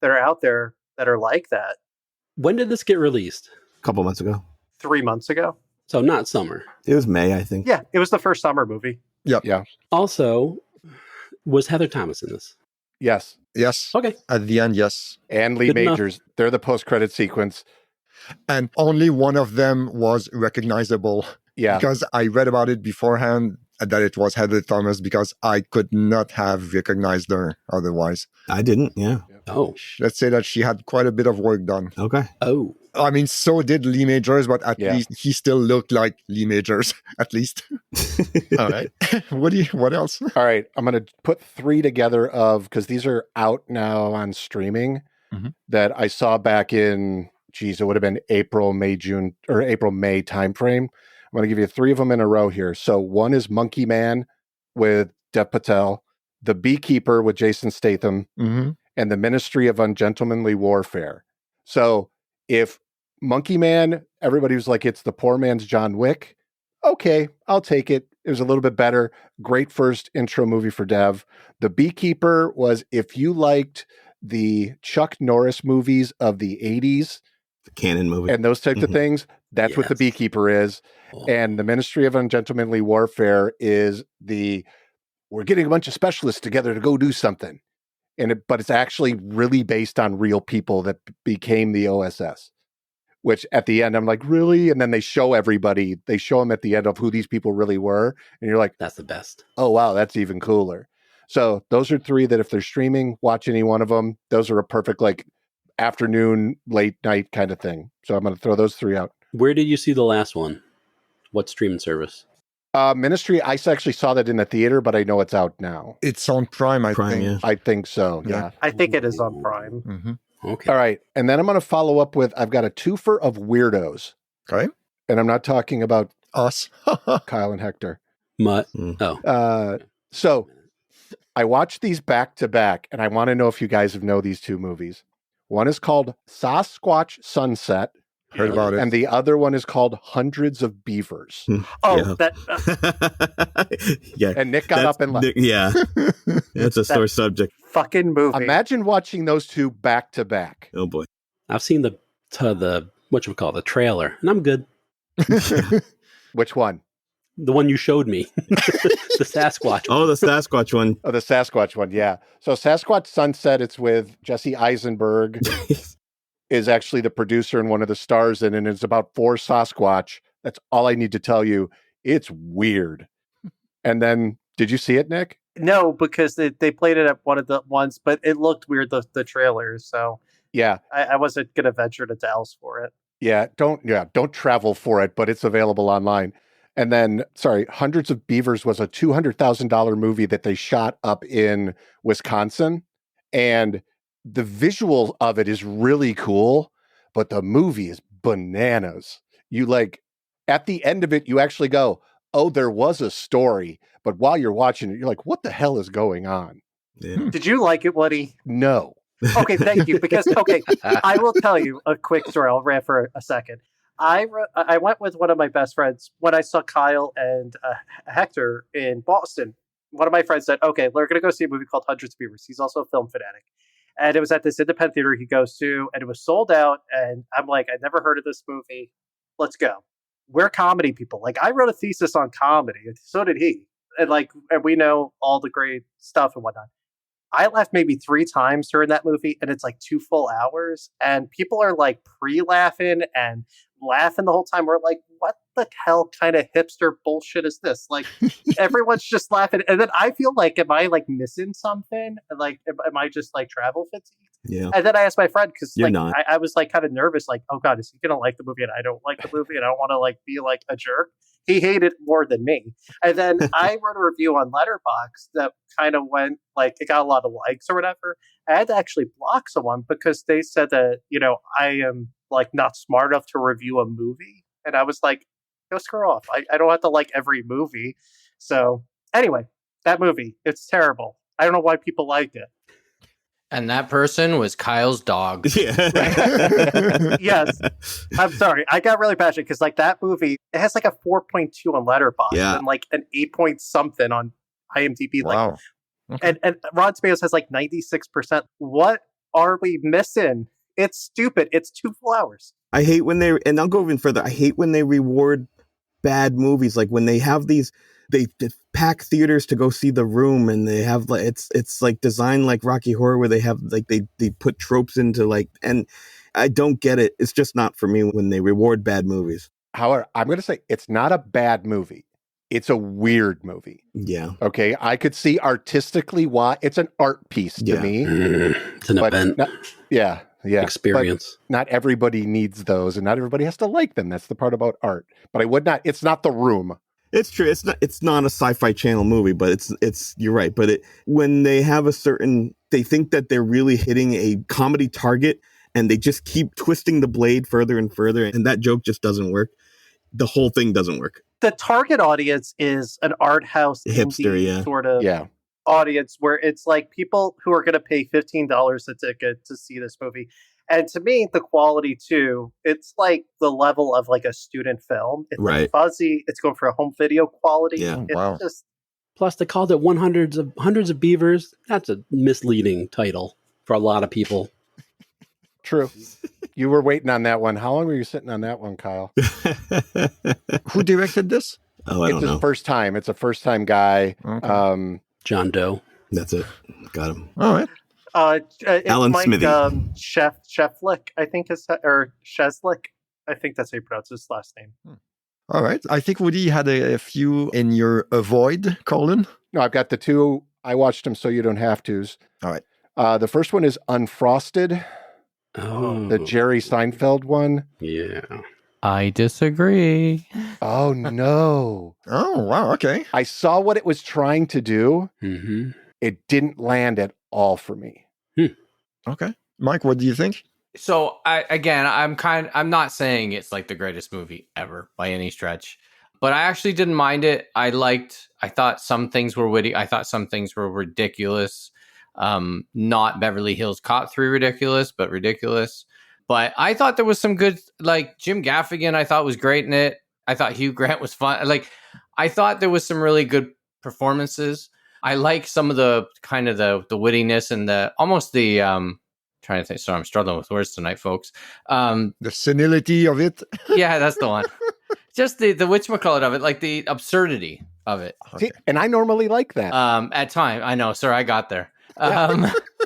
that are out there that are like that. When did this get released? A couple months ago. 3 months ago. So not summer. It was May, I think. Yeah, it was the first summer movie. Also, was Heather Thomas in this? Yes. Yes. Okay. At the end, yes. And Lee Good enough. Majors. They're the post-credit sequence. And only one of them was recognizable Yeah. because I read about it beforehand that it was Heather Thomas because I could not have recognized her otherwise. I didn't, yeah. Oh. Let's say that she had quite a bit of work done. Okay. Oh. I mean, so did Lee Majors, but at Yeah. least he still looked like Lee Majors, at least. All right. What else? All right. I'm going to put 3 together because these are out now on streaming that I saw back in, it would have been April, May timeframe. I'm going to give you 3 of them in a row here. So one is Monkey Man with Dev Patel, The Beekeeper with Jason Statham, and The Ministry of Ungentlemanly Warfare. So if Monkey Man, everybody was like, it's the poor man's John Wick. Okay, I'll take it. It was a little bit better. Great first intro movie for Dev. The Beekeeper was, if you liked the Chuck Norris movies of the 80s, The Cannon movie. and those types of things, that's what The Yes. Beekeeper is. Oh. And The Ministry of Ungentlemanly Warfare is we're getting a bunch of specialists together to go do something. But it's actually really based on real people that became the OSS, which at the end, I'm like, really? And then they show everybody, they show them at the end of who these people really were. And you're like, That's the best. oh, wow, that's even cooler. So those are 3 that if they're streaming, watch any one of them. Those are a perfect like afternoon, late night kind of thing. So I'm going to throw those 3 out. Where did you see the last one? What streaming service? Ministry, I actually saw that in the theater, but I know it's out now. It's on Prime, I Prime, think. yeah. I think so. Yeah. Yeah. I think it is on Prime. Mm-hmm. Okay. All right. And then I'm going to follow up with, I've got a twofer of weirdos. Okay. And I'm not talking about Us. Kyle and Hector. Mutt. Mm. Oh. So I watched these back to back, and I want to know if you guys know these 2 movies. One is called Sasquatch Sunset, Heard about it. and the other one is called Hundreds of Beavers. Oh, Yeah. that Yeah. And Nick got up and left. Yeah. That's a sore subject. fucking movie. Imagine watching those 2 back to back. Oh boy. I've seen the the trailer, and I'm good. Which one? The one you showed me, the Sasquatch. Oh, the Sasquatch one. Oh, the Sasquatch one, yeah. So Sasquatch Sunset, it's with Jesse Eisenberg, is actually the producer and one of the stars in it, and it's about 4 Sasquatch. That's all I need to tell you. It's weird. And then, did you see it, Nick? No, because they played it at one of the ones, but it looked weird, the trailers. So Yeah. I wasn't going to venture to else for it. Yeah, don't travel for it, but it's available online. And then, Hundreds of Beavers was a $200,000 movie that they shot up in Wisconsin. And the visual of it is really cool, but the movie is bananas. You at the end of it, you actually go, oh, there was a story. But while you're watching it, you're like, what the hell is going on? Yeah. Did you like it, Woody? No. Okay, thank you. Because, I will tell you a quick story. I'll rant for a second. I went with one of my best friends when I saw Kyle and Hector in Boston. One of my friends said, okay, we're going to go see a movie called Hundreds of Beavers. He's also a film fanatic. And it was at this independent theater he goes to, and it was sold out. And I'm like, I'd never heard of this movie. Let's go. We're comedy people. Like, I wrote a thesis on comedy, and so did he. And we know all the great stuff and whatnot. I laughed maybe 3 times during that movie, and it's like 2 full hours, and people are like pre-laughing and laughing the whole time. We're like, what the hell kind of hipster bullshit is this? Like, everyone's just laughing, and then I feel like, am I like missing something? Like, am I just like travel fatigued? Yeah. And then I asked my friend, because You're like not. I was like kind of nervous, like, oh god, is he gonna like the movie and I don't like the movie, and I don't want to like be like a jerk. He hated it more than me. And then I wrote a review on Letterboxd that kind of went like, it got a lot of likes or whatever. I had to actually block someone because they said that, I am like not smart enough to review a movie. And I was like, go screw off. I don't have to like every movie. So Anyway, that movie, it's terrible. I don't know why people liked it. And that person was Kyle's dog. Yeah. Yes. I'm sorry. I got really passionate because like that movie, it has like a 4.2 on Letterboxd Yeah. and like an 8 point something on IMDb. Like, Wow. Okay. and Rotten Tomatoes has like 96%. What are we missing? It's stupid. It's 2 full hours. I hate when and I'll go even further. I hate when they reward bad movies. Like when they have these, they pack theaters to go see The Room, and they have like it's like designed like Rocky Horror, where they have like they put tropes into like, and I don't get it. It's just not for me when they reward bad movies. However, I'm going to say it's not a bad movie. It's a weird movie. Yeah, Okay, I could see artistically why it's an art piece to Yeah. me. It's an But event Yeah. experience. But not everybody needs those, and not everybody has to like them. That's the part about art. But I would not. It's not The Room. it's true. It's not a Sci-Fi Channel movie, but it's you're right. But when they have they think that they're really hitting a comedy target, and they just keep twisting the blade further and further, and that joke just doesn't work. The whole thing doesn't work. The target audience is an art house Hipster, indie yeah. sort of Yeah. audience where it's like people who are going to pay $15 a ticket to see this movie. And to me, the quality too, it's like the level of like a student film. It's Right. like fuzzy. It's going for a home video quality. Yeah. It's Wow. just Plus, they called it hundreds of beavers. That's a misleading title for a lot of people. True. You were waiting on that one. How long were you sitting on that one, Kyle? Who directed this? Oh, I It's don't his know. first time. It's a first time guy. Okay. John Doe. That's it. Got him. All right. it's Alan Mike Smithy. Sheflick, I think or Sheslick. I think that's how you pronounce his last name. All right. I think Woody had a few in your avoid, Colin. No, I've got the two. I watched them so you don't have tos. All right. The first one is Unfrosted, Oh, the Jerry Seinfeld one. yeah. I disagree. Oh, no. Oh, wow. Okay. I saw what it was trying to do. Mm-hmm. It didn't land at all for me. Okay. Mike, what do you think? So I'm not saying it's like the greatest movie ever by any stretch, but I actually didn't mind it. I thought some things were witty. I thought some things were ridiculous. Not Beverly Hills Cop 3 ridiculous, but ridiculous. But I thought there was some good, like Jim Gaffigan, I thought was great in it. I thought Hugh Grant was fun. Like, I thought there was some really good performances. I like some of the kind of the wittiness and trying to think. Sorry, I'm struggling with words tonight, folks. The senility of it. Yeah, that's the one. Just the whatchamacallit of it, like the absurdity of it. See, and I normally like that. At time, I know. Sorry, I got there.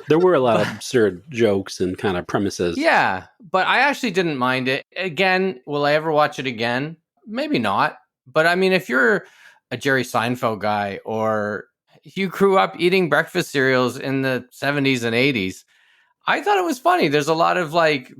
There were a lot of absurd jokes and kind of premises. Yeah, but I actually didn't mind it. Again, will I ever watch it again? Maybe not. But I mean, if you're a Jerry Seinfeld guy, or you grew up eating breakfast cereals in the 70s and 80s, I thought it was funny. There's a lot of like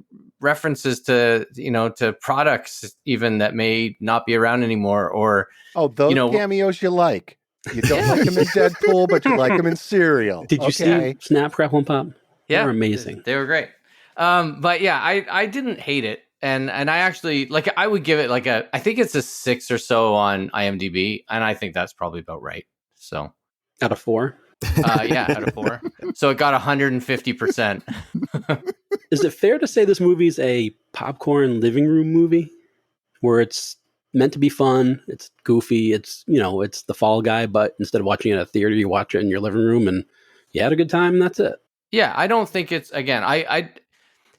references to, to products even that may not be around anymore, or those cameos you like. You don't like them in Deadpool, but you like them in cereal. Did you see Snap, Crackle, and Pop? Yeah, They were amazing. They were great. But yeah, I didn't hate it. And I actually, like, I would give it I think it's a 6 or so on IMDb. And I think that's probably about right. So Out of 4? yeah, out of 4. So it got 150%. Is it fair to say this movie's a popcorn living room movie? Where it's meant to be fun, it's goofy, it's the Fall Guy, but instead of watching it at a theater, you watch it in your living room and you had a good time and that's it. Yeah, I don't think it's, again, I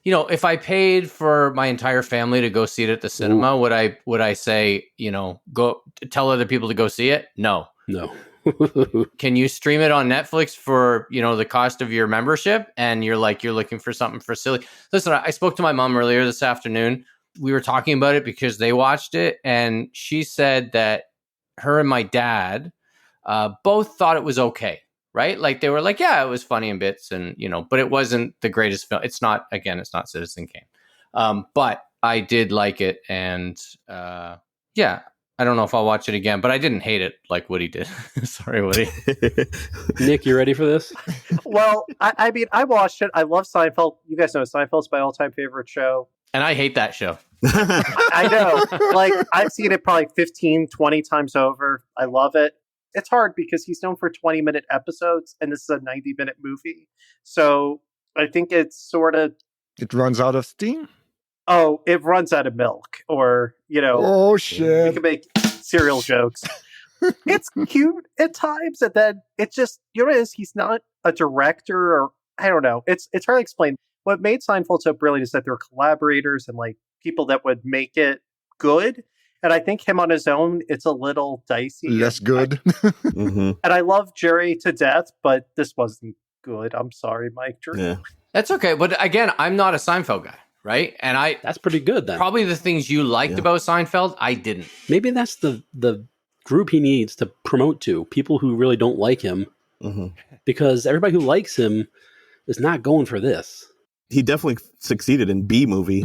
if I paid for my entire family to go see it at the cinema, would I say, go tell other people to go see it? No. Can you stream it on Netflix for, the cost of your membership? And you're looking for something for silly. Listen, I spoke to my mom earlier this afternoon. We were talking about it because they watched it, and she said that her and my dad both thought it was okay. Right? Like they were like, yeah, it was funny in bits, and but it wasn't the greatest film. It's not Citizen Kane. But I did like it, and yeah, I don't know if I'll watch it again, but I didn't hate it like Woody did. Sorry, Woody. Nick, you ready for this? Well, I mean, I watched it. I love Seinfeld. You guys know Seinfeld's my all-time favorite show. And I hate that show. I know. Like, I've seen it probably 15, 20 times over. I love it. it's hard because he's known for 20-minute episodes, and this is a 90-minute movie. So I think it's sort of, It runs out of steam. oh, it runs out of milk, or Oh we shit! can make cereal jokes. It's cute at times, and then it just, what it is, he's not a director, or I don't know. It's hard to explain. What made Seinfeld so brilliant is that there were collaborators and like people that would make it good. And I think him on his own, it's a little dicey. Less good. Mm-hmm. And I love Jerry to death, but this wasn't good. I'm sorry, Mike Drew. Yeah. That's okay. But again, I'm not a Seinfeld guy, right? And That's pretty good then. probably the things you liked about Seinfeld, I didn't. Maybe that's the group he needs to promote to, people who really don't like him, Mm-hmm. because everybody who likes him is not going for this. He definitely succeeded in B movie.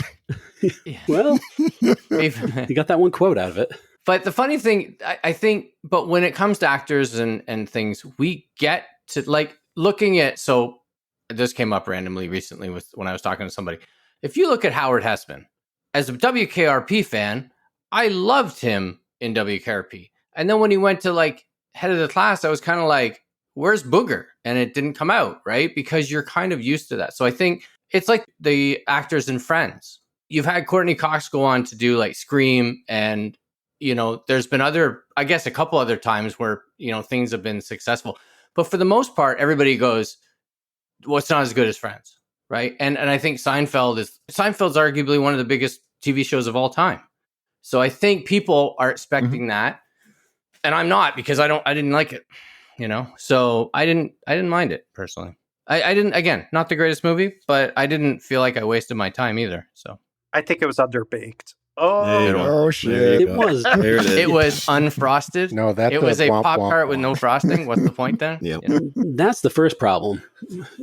Well, you got that one quote out of it. But the funny thing, I think, but when it comes to actors and things, we get to like looking at, so this came up randomly recently when I was talking to somebody. If you look at Howard Hessman, as a WKRP fan, I loved him in WKRP. And then when he went to like head of the class, I was kind of like, where's Booger? And it didn't come out, right? Because you're kind of used to that. So I think it's like the actors in Friends. You've had Courtney Cox go on to do like Scream, and there's been I guess a couple other times where, things have been successful. But for the most part, everybody goes, well, it's not as good as Friends, right? And I think Seinfeld's arguably one of the biggest TV shows of all time. So I think people are expecting that, and I'm not, because I didn't like it, So I didn't mind it personally. I didn't, again, not the greatest movie, but I didn't feel like I wasted my time either. So I think it was underbaked. Oh shit! It was. There it is. it was unfrosted. No, that's It was a womp, Pop womp, Tart with womp. no frosting. What's the point then? Yep. That's the first problem.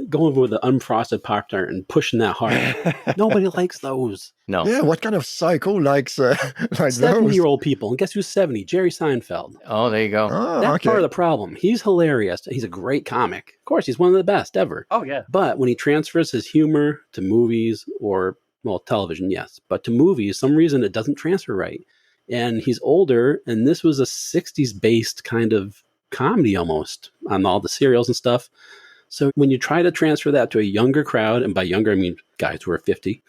Going with the unfrosted Pop Tart and pushing that hard. Nobody likes those. No. Yeah, what kind of psycho likes like those? 70-year-old people. And guess who's 70? Jerry Seinfeld. Oh, there you go. Oh, That's okay. part of the problem. He's hilarious. He's a great comic. Of course, he's one of the best ever. Oh, yeah. But when he transfers his humor to movies or, well, television, yes, but to movies, some reason it doesn't transfer right. And he's older, and this was a 60s based kind of comedy almost on all the serials and stuff. So when you try to transfer that to a younger crowd, and by younger I mean guys who are 50,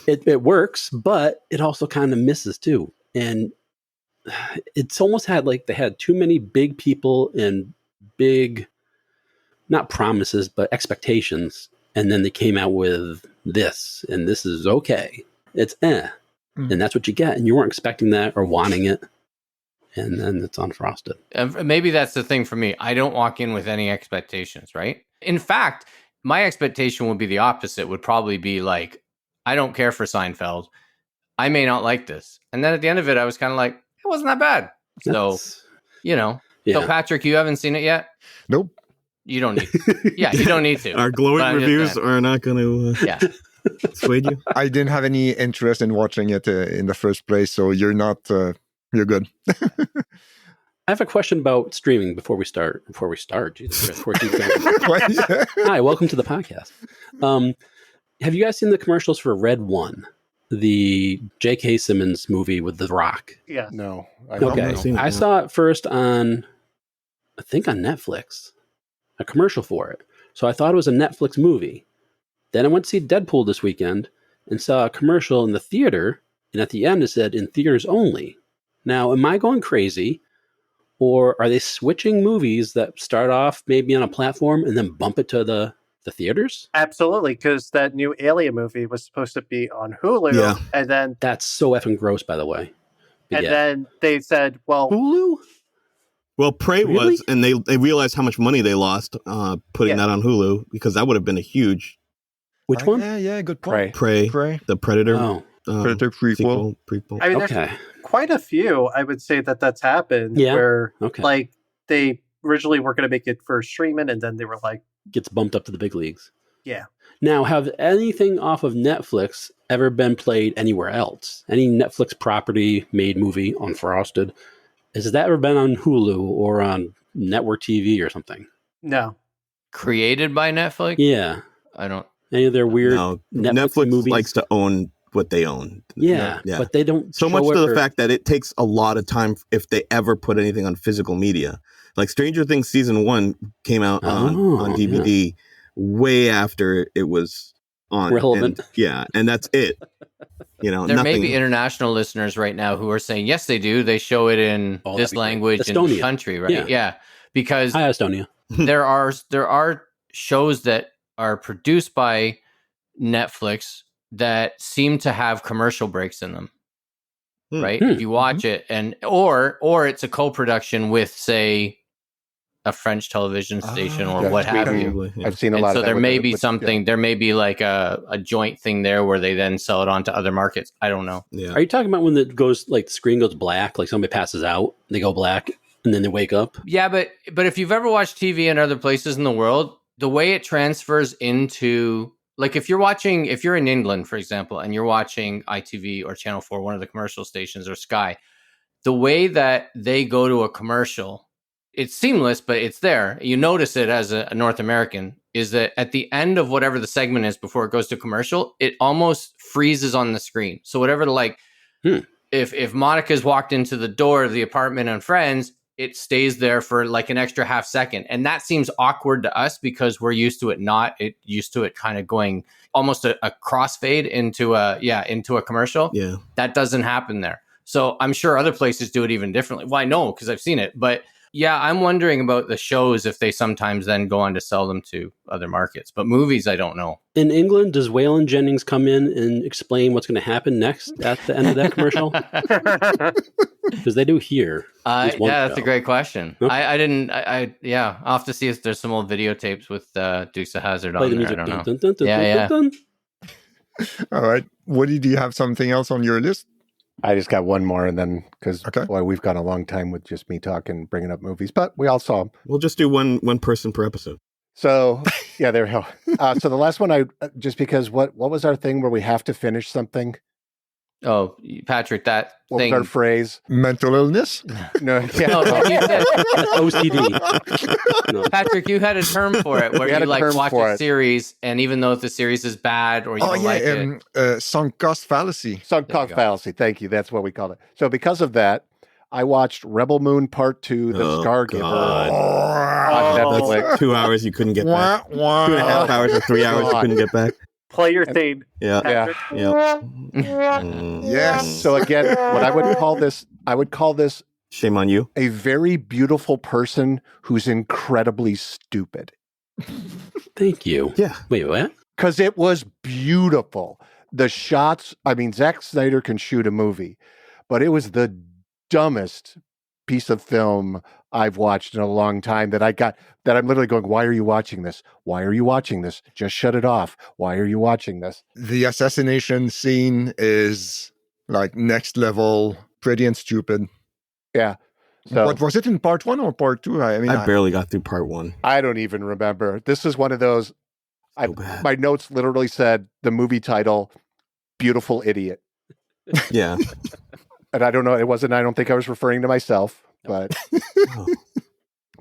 it works, but it also kind of misses too. And it's almost had like they had too many big people and big, not promises, but expectations. And then they came out with this, and this is okay. It's and that's what you get. And you weren't expecting that or wanting it. And then it's unfrosted. Maybe that's the thing for me. I don't walk in with any expectations, right? In fact, my expectation would be the opposite, would probably be like, I don't care for Seinfeld. I may not like this. And then at the end of it, I was kind of like, it wasn't that bad. So, Yeah. So Patrick, you haven't seen it yet? Nope. You don't need to. Yeah, you don't need to. Our glowing But I'm just reviews saying. are not going to Yeah. sway you. I didn't have any interest in watching it in the first place, so you're not. You're good. I have a question about streaming before we start. Jesus Christ, before we keep going. Well, Hi, welcome to the podcast. Have you guys seen the commercials for Red One, the J.K. Simmons movie with The Rock? Yeah. No. I Okay, don't know. seen it, I no. saw it first on, I think on Netflix, a commercial for it. So I thought it was a Netflix movie. Then I went to see Deadpool this weekend and saw a commercial in the theater, and at the end it said in theaters only. Now, am I going crazy, or are they switching movies that start off maybe on a platform and then bump it to the theaters? Absolutely, because that new Alien movie was supposed to be on Hulu, Yeah. and then That's so effing gross, by the way. But yeah. then they said, well, Hulu? Well, Prey Really? was, and they realized how much money they lost putting Yeah. that on Hulu, because that would have been a huge Which one? Yeah, good point. Prey. Prey, Prey. the Predator Oh, Predator prequel. prequel. I mean, there's okay. quite a few, I would say that's happened, Yeah. where Okay. like they originally were going to make it for streaming, and then they were like, Gets bumped up to the big leagues. yeah. Now, have anything off of Netflix ever been played anywhere else? Any Netflix property made movie on Frosted? Has that ever been on Hulu or on network TV or something? No. Created by Netflix? Yeah. I don't. Any of their weird No, Netflix Netflix movies? likes to own what they own. Yeah, Yeah. but they don't. So show much it to the or- fact that it takes a lot of time if they ever put anything on physical media. Like Stranger Things season 1 came out on DVD way after it was on Relevant. and that's it. You know, There nothing. may be international listeners right now who are saying, yes, they do. They show it in Oh, this that'd be great. language in the Estonia. country, right? Yeah. Yeah. Because Hi, Estonia. there are shows that are produced by Netflix that seem to have commercial breaks in them. Right? If you watch it and or it's a co-production with, say, a French television station or what have you. I've seen a And lot so of that. there with may the- be with- something, there may be like a joint thing there where they then sell it on to other markets. I don't know. Yeah. Are you talking about when it goes like the screen goes black, like somebody passes out, they go black, and then they wake up? Yeah, but if you've ever watched TV in other places in the world, the way it transfers into, like if you're in England, for example, and you're watching ITV or Channel 4, one of the commercial stations, or Sky, the way that they go to a commercial, it's seamless, but it's there. You notice it as a North American, is that at the end of whatever the segment is before it goes to commercial, it almost freezes on the screen. So whatever, like, if Monica's walked into the door of the apartment on Friends, it stays there for like an extra half second. And that seems awkward to us because we're used to it kind of going almost a crossfade into a commercial. Yeah. That doesn't happen there. So I'm sure other places do it even differently. Well, I know because I've seen it. But yeah, I'm wondering about the shows if they sometimes then go on to sell them to other markets. But movies, I don't know. In England, does Waylon Jennings come in and explain what's going to happen next at the end of that commercial? Because they do here. Yeah, that's a great question. Okay. I didn't. I'll have to see if there's some old videotapes with Dukes of Hazzard Play on the there. music. I don't know. Dun, dun, dun, Yeah, dun, yeah. dun, dun. All right. Woody, do you have something else on your list? I just got one more, and then because Okay. boy, we've gone a long time with just me talking, bringing up movies, but we all saw them. We'll just do one person per episode. So yeah, there we go. So the last one, I just because what was our thing where we have to finish something? Oh, Patrick, that What thing. was our phrase? Mental illness? No, yeah. No, you said- That's OCD. No. Patrick, you had a term for it where We had you a like term watch for a it. series, and even though the series is bad or you Oh, don't like it, sunk cost fallacy. Sunk There you cost go. fallacy. Thank you. That's what we called it. So because of that, I watched Rebel Moon Part 2, The Oh, Scar Giver. God. On Oh. Netflix. That's 2 hours you couldn't get back. Wah, 2.5 wah. hours or 3 hours you God. couldn't get back. Play your theme, Yeah. Patrick. Yeah. Yes. So again, what I would call this Shame on you. a very beautiful person who's incredibly stupid. Thank you. Yeah. Wait, what? Because it was beautiful. The shots, I mean, Zack Snyder can shoot a movie, but it was the dumbest piece of film I've watched in a long time that I'm literally going, why are you watching this? Why are you watching this? Just shut it off. Why are you watching this? The assassination scene is like next level, pretty and stupid. Yeah. So But was it in part 1 or part 2? I mean, I barely got through part 1. I don't even remember. This is one of those, So bad. my notes literally said the movie title, Beautiful Idiot. Yeah. And I don't know, I don't think I was referring to myself, but Oh.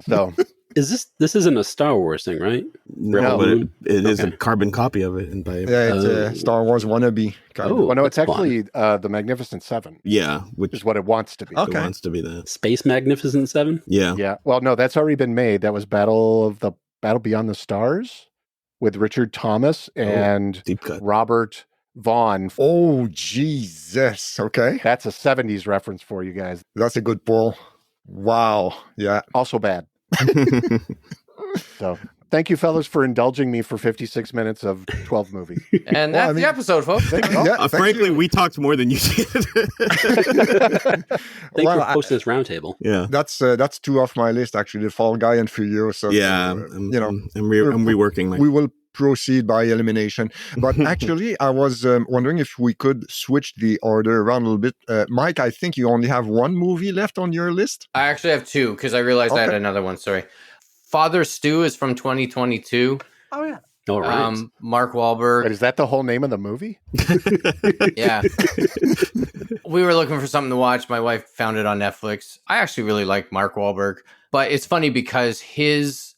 so This isn't a Star Wars thing, right? No, but it is a Okay. carbon copy of it. And by yeah, it's a Oh. Star Wars wannabe. Kind Oh. of. well, no, it's that's fun. actually the Magnificent Seven yeah, which is what it wants to be. Okay. wants to be that. Space Magnificent 7? Yeah. Yeah. Well, no, that's already been made. That was Battle Beyond the Stars with Richard Thomas and Deep cut. Robert Vaughn. Oh, Jesus. Okay. That's a 70s reference for you guys. That's a good pull. Wow. Yeah. Also bad. So thank you, fellas, for indulging me for 56 minutes of 12 movies. and Well, that's I mean- the episode, folks. Yeah, thank frankly, you. we talked more than you did. Thank you Well, for posting this roundtable. yeah. that's 2 off my list, actually, the Fall Guy and Furiosa. Yeah. So, I'm we're- reworking my. we will proceed by elimination. But actually, I was wondering if we could switch the order around a little bit. Mike, I think you only have one movie left on your list. I actually have 2 because I realized I had Okay. another one. Sorry. Father Stew is from 2022. Oh yeah. All right. Mark Wahlberg. But is that the whole name of the movie? Yeah. We were looking for something to watch. My wife found it on Netflix. I actually really like Mark Wahlberg, but it's funny because his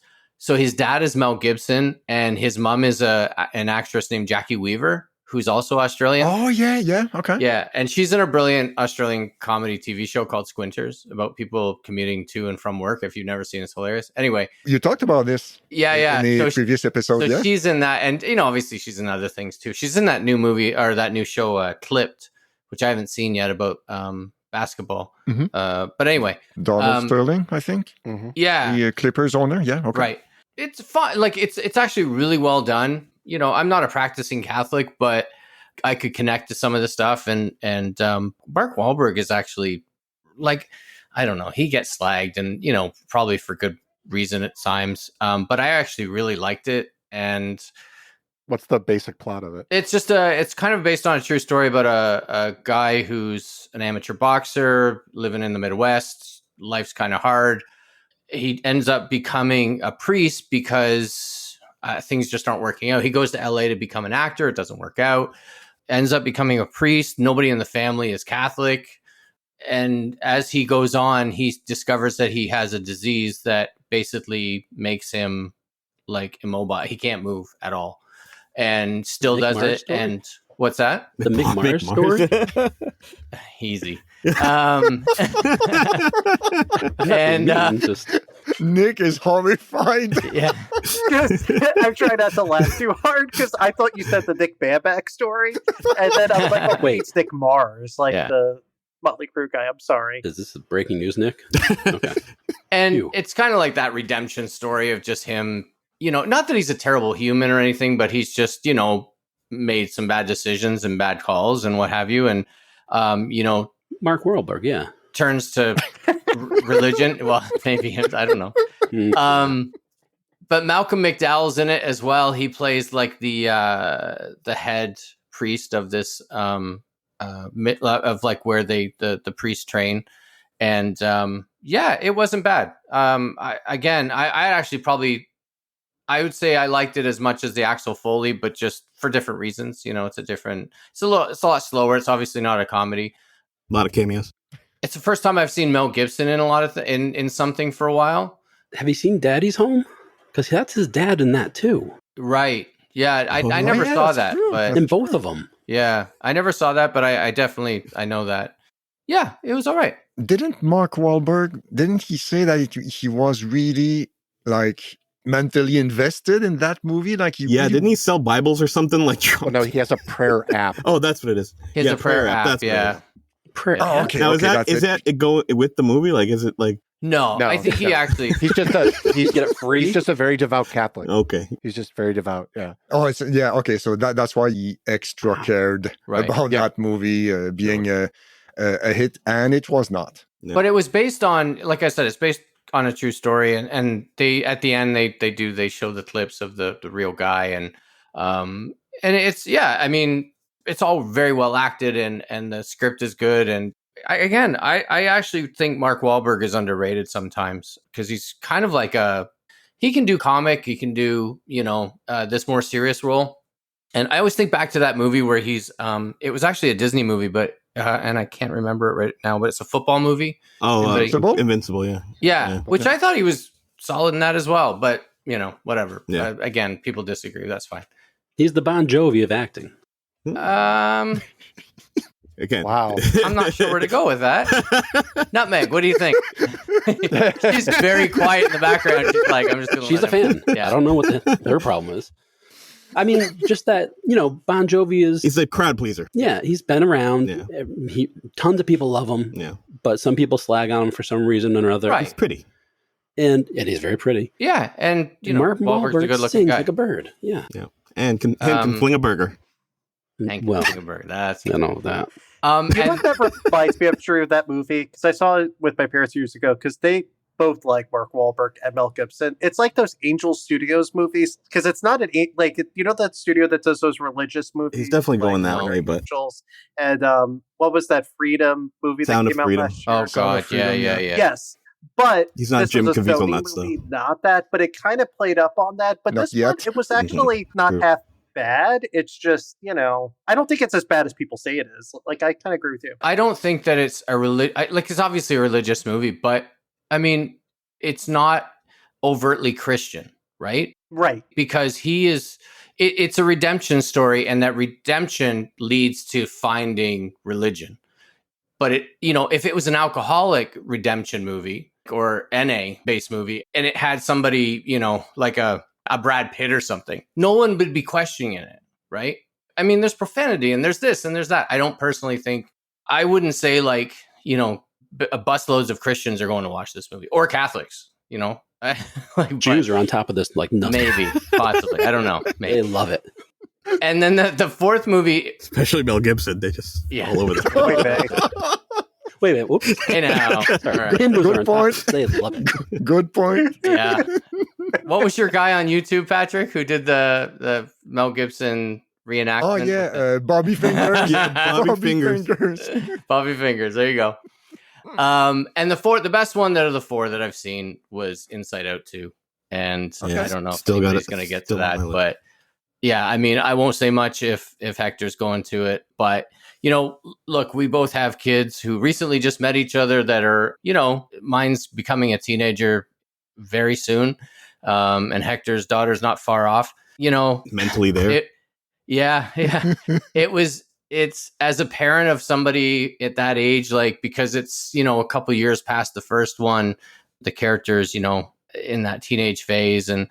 dad is Mel Gibson and his mom is an actress named Jackie Weaver, who's also Australian. Oh yeah, okay. Yeah, and she's in a brilliant Australian comedy TV show called Squinters about people commuting to and from work. If you've never seen it, it's hilarious. Anyway, You talked about this yeah. in the So previous episode. so Yeah, she's in that, and obviously she's in other things too. She's in that new movie or that new show, Clipped, which I haven't seen yet about basketball. Mhm. But anyway, Donald Sterling, I think, yeah, the Clippers owner. Yeah, okay. right. It's fun. Like it's actually really well done. I'm not a practicing Catholic, but I could connect to some of the stuff, and Mark Wahlberg is actually like, I don't know, he gets slagged, and probably for good reason at times. But I actually really liked it, and What's the basic plot of it? it's kind of based on a true story about a guy who's an amateur boxer living in the Midwest. Life's kind of hard. He ends up becoming a priest because things just aren't working out. He goes to LA to become an actor. It doesn't work out. Ends up becoming a priest. Nobody in the family is Catholic. And as he goes on, he discovers that he has a disease that basically makes him like immobile. He can't move at all, and still Mick does Mars it. story? And what's that? The Mick Mars story? Easy. And Just Nick is horrified. yeah, I'm trying not to laugh too hard because I thought you said the Nick Bamback story, and then I was like, "Oh, Wait. it's Nick Mars, like Yeah. the Motley Crue guy." I'm sorry. is this breaking news, Nick? Okay. and Ew. it's kind of like that redemption story of just him. Not that he's a terrible human or anything, but he's just made some bad decisions and bad calls and what have you, and Mark Wahlberg, yeah. turns to religion. Well, maybe him, I don't know. Mm. But Malcolm McDowell's in it as well. He plays like the head priest of this of like where the priests train, and yeah, it wasn't bad. I actually probably, I would say I liked it as much as the Axel Foley, but just for different reasons. It's a lot slower. It's obviously not a comedy. A lot of cameos. It's the first time I've seen Mel Gibson in a lot of in something for a while. Have you seen Daddy's Home? Because that's his dad in that too. Right. Yeah, I Oh, never yeah, saw that's that, true. but In both of them. yeah, I never saw that, but I definitely know that. Yeah, it was all right. Didn't Mark Wahlberg? Didn't he say that he was really like mentally invested in that movie? Like Yeah, really- didn't he sell Bibles or something like Oh no, he has a prayer app. Oh, that's what it is. He has a prayer app. That's what it Yeah. is. Oh, okay. Now, okay, is that it go with the movie? Like, is it like, No, No, I think he no. actually. He's Get it free? He's just a very devout Catholic. okay. He's just very devout. Yeah. Oh, it's yeah. Okay, so that's why he extra cared Right. about Yeah. that movie being a hit, and it was not. But it was based on, like I said, it's based on a true story, and they at the end they show the clips of the real guy, and it's I mean, it's all very well acted, and the script is good, and I actually think Mark Wahlberg is underrated sometimes because he's kind of like he can do comic, he can do this more serious role, and I always think back to that movie where he's it was actually a Disney movie, but and I can't remember it right now, but it's a football movie. Oh, Invincible? Invincible, yeah. Yeah, which Okay. I thought he was solid in that as well, but whatever. Yeah. Again, people disagree. That's fine. He's the Bon Jovi of acting. Again. Wow. I'm not sure where to go with that. Nutmeg, what do you think? She's very quiet in the background. She's like, I'm just gonna She's a let him. fan. Yeah. I don't know what their problem is. I mean, just that, Bon Jovi is, He's a crowd pleaser. yeah, he's been around. Yeah. Tons of people love him, Yeah. but some people slag on him for some reason or other. Right. He's pretty. And he's very pretty. Yeah, and Mark Wahlberg's a Wahlberg good looking sings guy. like a bird. Yeah. Yeah. And can fling a burger. Hank Well, Zuckerberg, that's I know that. You know and what that reminds me of true of that movie? Because I saw it with my parents years ago, because they both like Mark Wahlberg and Mel Gibson. It's like those Angel Studios movies, because it's not that studio that does those religious movies. He's definitely going like, that way, but Angels. And what was that Freedom movie Sound that of came Freedom. out last year? oh god, of Freedom, yeah. Yes. But he's not this Jim was a Caviezel Sony nuts, though. movie, not that, but it kind of played up on that. But Not this yet. one, it was actually not True. half bad. It's just, I don't think it's as bad as people say it is. Like, I kind of agree with you. I don't think that it's it's obviously a religious movie, but I mean, it's not overtly Christian, right? Right. Because he is it's a redemption story, and that redemption leads to finding religion. But if it was an alcoholic redemption movie or NA based movie, and it had somebody, like a Brad Pitt or something, no one would be questioning it, right? I mean, there's profanity and there's this and there's that. I don't personally think, I wouldn't say like, busloads of Christians are going to watch this movie, or Catholics, like Jews are on top of this like nothing. Maybe, possibly. I don't know. Maybe. They love it. And then the fourth movie, Especially Mel Gibson, they just all over the Wait a minute. Whoops. Hey now. The Hindus are on Good top. point. They love it. Good point. Yeah. What was your guy on YouTube, Patrick, who did the Mel Gibson reenactment? Oh yeah, Bobby Fingers. Bobby Fingers. Bobby Fingers. There you go. And the best one out of the four that I've seen was Inside Out 2. And I don't know if anybody's going to get to that, but yeah, I mean, I won't say much if Hector's going to it, but look, we both have kids who recently just met each other that are, mine's becoming a teenager very soon. And Hector's daughter's not far off, mentally there. Yeah. It's as a parent of somebody at that age, like, because it's, a couple years past the first one, the characters, in that teenage phase, and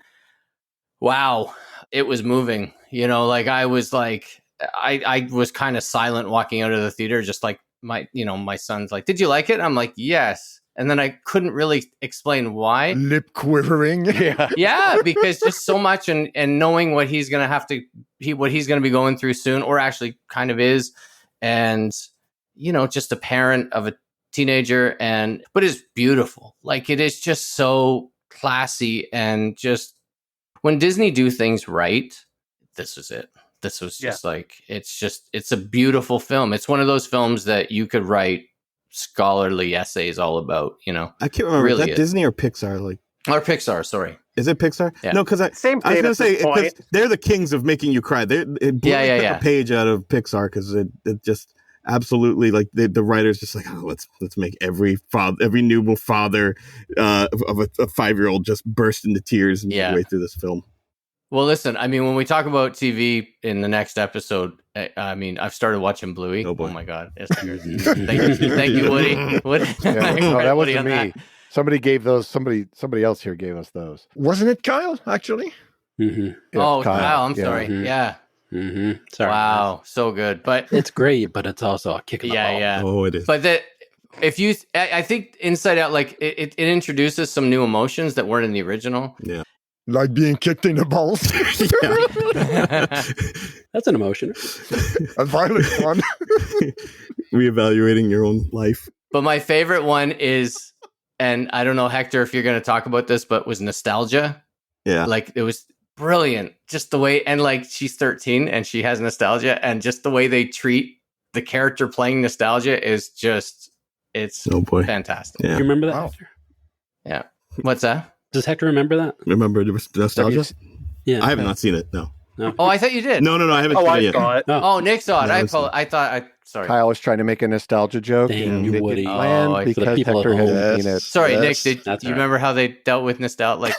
wow, it was moving, like I was like, I was kind of silent walking out of the theater, just like my son's like, did you like it? I'm like, yes. And then I couldn't really explain why. Lip quivering. Yeah, because just so much, and knowing what he's going to what he's going to be going through soon, or actually kind of is. And, just a parent of a teenager, but it's beautiful. Like, it is just so classy, and just when Disney do things right, this was it. This was just like, it's a beautiful film. It's one of those films that you could write scholarly essays all about, I can't remember, really is that Disney or Pixar? Or Pixar, sorry. Is it Pixar? Yeah. No, because I was going to say, because they're the kings of making you cry. It blew a page out of Pixar, because it just absolutely, like, the writers just like, let's make every new father of a 5-year-old just burst into tears midway through this film. Well, listen, I mean, when we talk about TV in the next episode, I mean, I've started watching Bluey. Oh my God. Thank you, Woody. No, that wasn't me. Somebody else here gave us those. Wasn't it Kyle, actually? Mm-hmm. Yeah, Kyle, I'm sorry. Mm-hmm. Yeah. Mm-hmm. Sorry. Wow. So good. But it's great, but it's also a kick in the ball. Yeah. Oh, it is. But I think Inside Out, like, it introduces some new emotions that weren't in the original. Yeah. Like being kicked in the balls. That's an emotion. A violent one. Reevaluating your own life. But my favorite one is, and I don't know, Hector, if you're going to talk about this, but was nostalgia. Yeah. Like, it was brilliant. Just the way, and like, she's 13 and she has nostalgia, and just the way they treat the character playing nostalgia is just, it's fantastic. Yeah. You remember that, Hector? Yeah. What's that? Does Hector remember that? Remember the nostalgia? Yeah. I have not seen it, no. Oh, I thought you did. No, I haven't seen it yet. Saw it. Oh, Nick saw it. Sorry. Kyle was trying to make a nostalgia joke. Dang, and Woody. Because Hector hadn't seen it. Sorry, Nick, do you remember how they dealt with nostalgia? Like,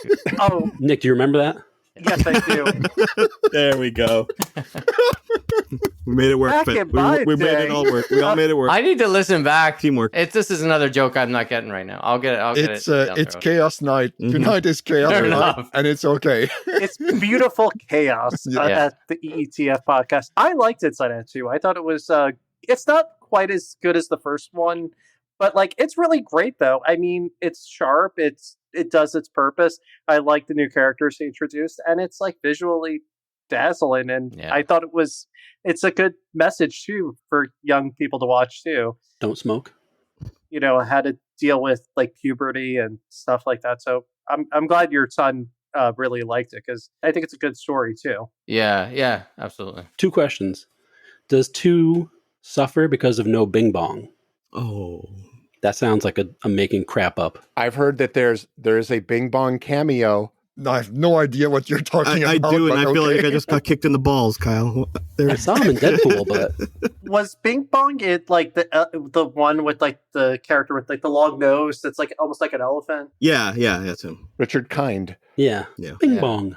Nick, do you remember that? Yes, I do. There we go. We made it work. We made it all work. We all made it work. I need to listen back. Teamwork. This is another joke I'm not getting right now. I'll get it. It's chaos night. Mm-hmm. Tonight is chaos night, and it's okay. It's beautiful chaos at the EETF podcast. I liked Inside Out 2. I thought it was. It's not quite as good as the first one, but like, it's really great though. I mean, it's sharp. It does its purpose. I like the new characters they introduced, and it's like visually dazzling. And I thought it's a good message too for young people to watch too. Don't smoke. How to deal with like puberty and stuff like that. So I'm glad your son really liked it, because I think it's a good story too. Yeah, absolutely. 2 questions. Does 2 suffer because of no Bing Bong? Oh. That sounds like a making crap up. I've heard that there is a Bing Bong cameo. No, I have no idea what you're talking about. I do, and I feel like I just got kicked in the balls, Kyle. I saw him in Deadpool, but was Bing Bong it like the one with like the character with like the long nose that's like almost like an elephant? Yeah, that's him. Richard Kind. Yeah. Bing Bong.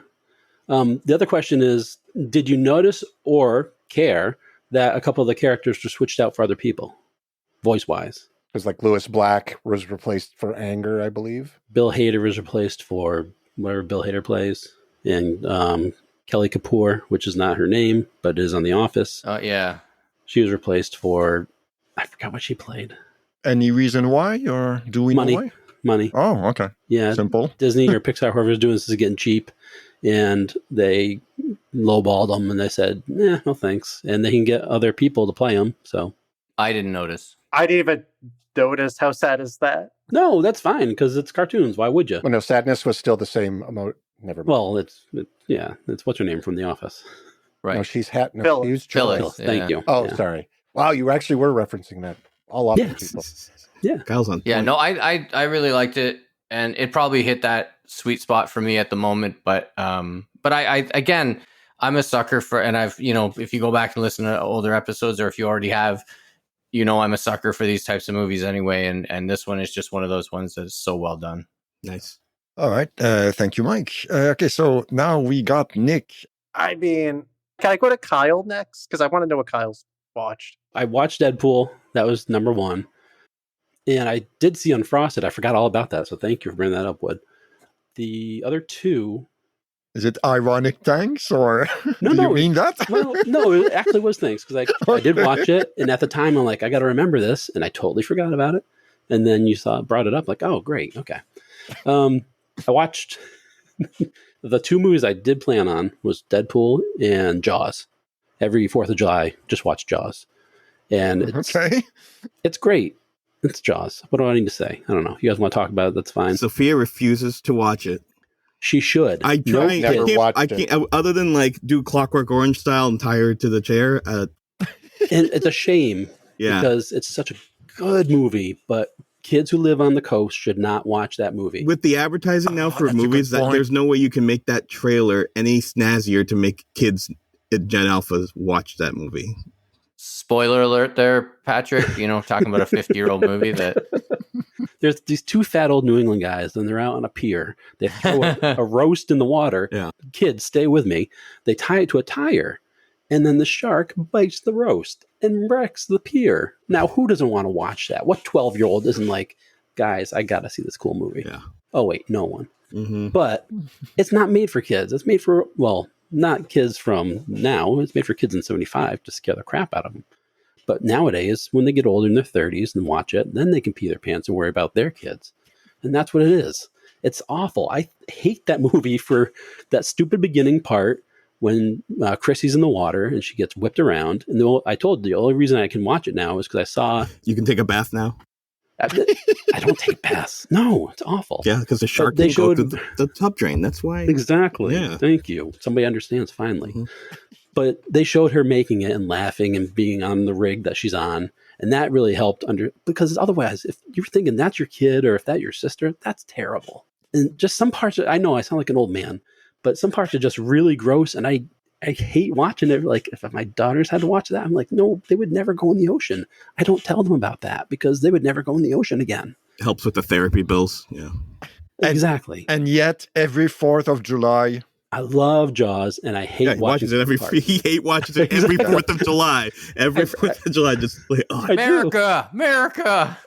The other question is, did you notice or care that a couple of the characters were switched out for other people, voice-wise? Because like Lewis Black was replaced for Anger, I believe. Bill Hader was replaced for whatever Bill Hader plays, and Kelly Kapoor, which is not her name, but is on The Office. Oh, yeah. She was replaced for, I forgot what she played. Any reason why, or do we know why? Money. Oh, okay. Yeah. Simple. Disney or Pixar, whoever's doing this is getting cheap. And they lowballed them and they said, no thanks. And they can get other people to play them. So I didn't notice. I didn't even notice. How sad is that? no, that's fine because it's cartoons. Why would you? Well, no, Sadness was still the same amount. Never mind. Well, it's what's her name from The Office? Right. No, she's hat. No, Phyllis. she was Phyllis. Joyce. Thank you. Oh, Yeah. sorry. Wow, you actually were referencing that. All up Yes. people. Yeah. Kyle's on. Yeah, point. no, I really liked it, and it probably hit that sweet spot for me at the moment. But I again, I'm a sucker for, and I've, if you go back and listen to older episodes, or if you already have, I'm a sucker for these types of movies anyway, and this one is just one of those ones that is so well done. Nice. All right. Thank you, Mike. Okay, so now we got Nick. I mean, can I go to Kyle next? Because I want to know what Kyle's watched. I watched Deadpool. That was number one. And I did see Unfrosted. I forgot all about that. So thank you for bringing that up, Wood. The other two. Is it ironic thanks, or No, do no, you mean that? Well, no, it actually was thanks because I did watch it. And at the time, I'm like, I got to remember this. And I totally forgot about it. And then you brought it up like, oh, great. Okay. I watched the two movies I did plan on was Deadpool and Jaws. Every 4th of July, just watch Jaws. And it's great. It's Jaws. What do I need to say? I don't know. If you guys want to talk about it, that's fine. Sophia refuses to watch it. She should. I try. Never watched I can't. Other than like do Clockwork Orange style and tie her to the chair. And it's a shame because it's such a good movie, but kids who live on the coast should not watch that movie. With the advertising now for that's a movies, good point. there's no way you can make that trailer any snazzier to make kids at Gen Alphas watch that movie. Spoiler alert there, Patrick, talking about a 50-year-old movie that... There's these two fat old New England guys, and they're out on a pier. They throw a roast in the water. Yeah. Kids, stay with me. They tie it to a tire, and then the shark bites the roast and wrecks the pier. Now, who doesn't want to watch that? What 12-year-old isn't like, guys, I got to see this cool movie? Yeah. Oh, wait, no one. Mm-hmm. But it's not made for kids. It's made for, not kids from now. It's made for kids in 75 to scare the crap out of them. But nowadays, when they get older in their 30s and watch it, then they can pee their pants and worry about their kids. And that's what it is. It's awful. I hate that movie for that stupid beginning part when Chrissy's in the water and she gets whipped around. And I told you, the only reason I can watch it now is because I saw... You can take a bath now? I don't take baths. No, it's awful. Yeah, because the shark they can go showed- through the tub drain. That's why. Exactly. Yeah. Thank you. Somebody understands finally. Mhm. But they showed her making it and laughing and being on the rig that she's on. And that really helped because otherwise, if you're thinking that's your kid or if that's your sister, that's terrible. And just some parts, I know I sound like an old man, but some parts are just really gross. And I hate watching it. Like if my daughters had to watch that, I'm like, no, they would never go in the ocean. I don't tell them about that because they would never go in the ocean again. Helps with the therapy bills. Yeah. Exactly. And yet, every 4th of July, I love Jaws, and I hate He watching watches it every. parts. He watches it every Exactly. 4th of July. Every 4th of July, just like, oh, I do. America!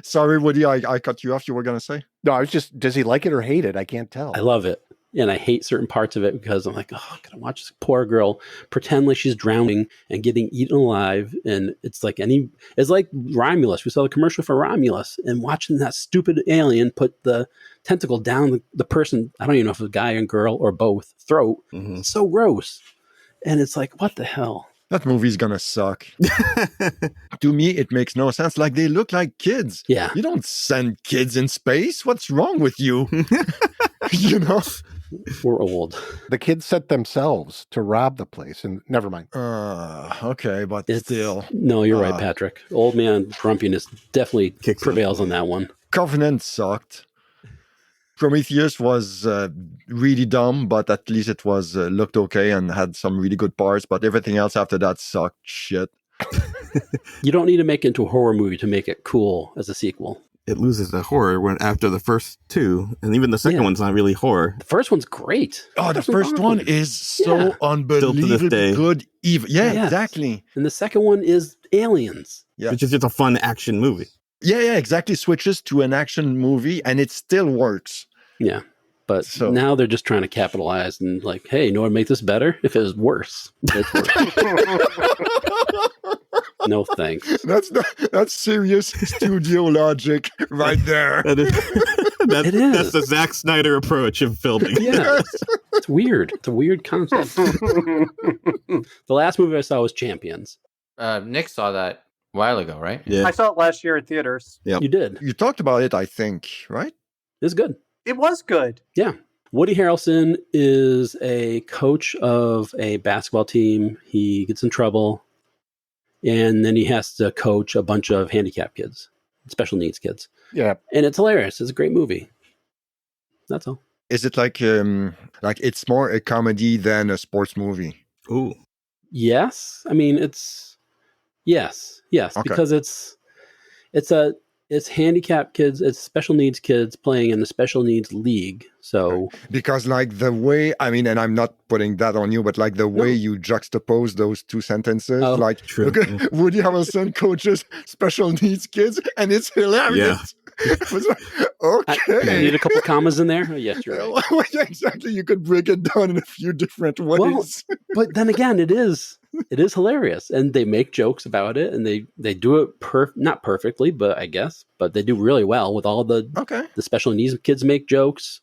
sorry, Woody, I cut you off. You were going to say? No, I was just, does he like it or hate it? I can't tell. I love it. And I hate certain parts of it because I'm like, oh, I gotta watch this poor girl pretend like she's drowning and getting eaten alive. And it's like Romulus. We saw the commercial for Romulus and watching that stupid alien put the tentacle down the person, I don't even know if it's a guy and girl or both, throat. Mhm. It's so gross. And it's like, what the hell? That movie's going to suck. To me, it makes no sense. Like, they look like kids. Yeah. You don't send kids in space. What's wrong with you? We're old. The kids set themselves to rob the place, and never mind. Okay, but still. No, you're right, Patrick. Old man grumpiness definitely Kicks in. prevails on that one. Covenant sucked. Prometheus was really dumb, but at least it was looked okay and had some really good parts. But everything else after that sucked shit. You don't need to make it into a horror movie to make it cool as a sequel. it loses the horror when after the first two, and even the second one's not really horror. The first one's great. Oh, the first one is so Yeah. unbelievably day. good. Yeah, Yes. exactly. And the second one is aliens. Yeah. Which is just a fun action movie. Yeah, exactly. Switches to an action movie and it still works. Yeah. But So- now they're just trying to capitalize and like, hey, you know what would make this better? If it was worse. It's worse. No thanks. That's serious studio logic right there. That is, It is. That's the Zack Snyder approach of filming. Yeah. It's weird. It's a weird concept. The last movie I saw was Champions. Nick saw that a while ago, right? Yeah. I saw it last year in theaters. Yep. You did. You talked about it, I think, right? It's good. It was good. Yeah. Woody Harrelson is a coach of a basketball team. He gets in trouble, and then he has to coach a bunch of handicapped kids, special needs kids. Yeah. And it's hilarious. It's a great movie. That's all. Is it like it's more a comedy than a sports movie? Ooh. Yes. I mean, yes, Okay. because it's handicapped kids, it's special needs kids playing in the special needs league. So Because like the way, I mean, and I'm not putting that on you, but like the way No. you juxtapose those two sentences, Oh, like true. look at Woody Harrelson coaches special needs kids, and it's hilarious. It was like, I need okay. a couple commas in there. Oh, yes, you're right. Well, yeah, exactly. You could break it down in a few different ways. But then again, it is hilarious, and they make jokes about it, and they do it not perfectly, but I guess, but they do really well with all the Okay. special needs kids make jokes.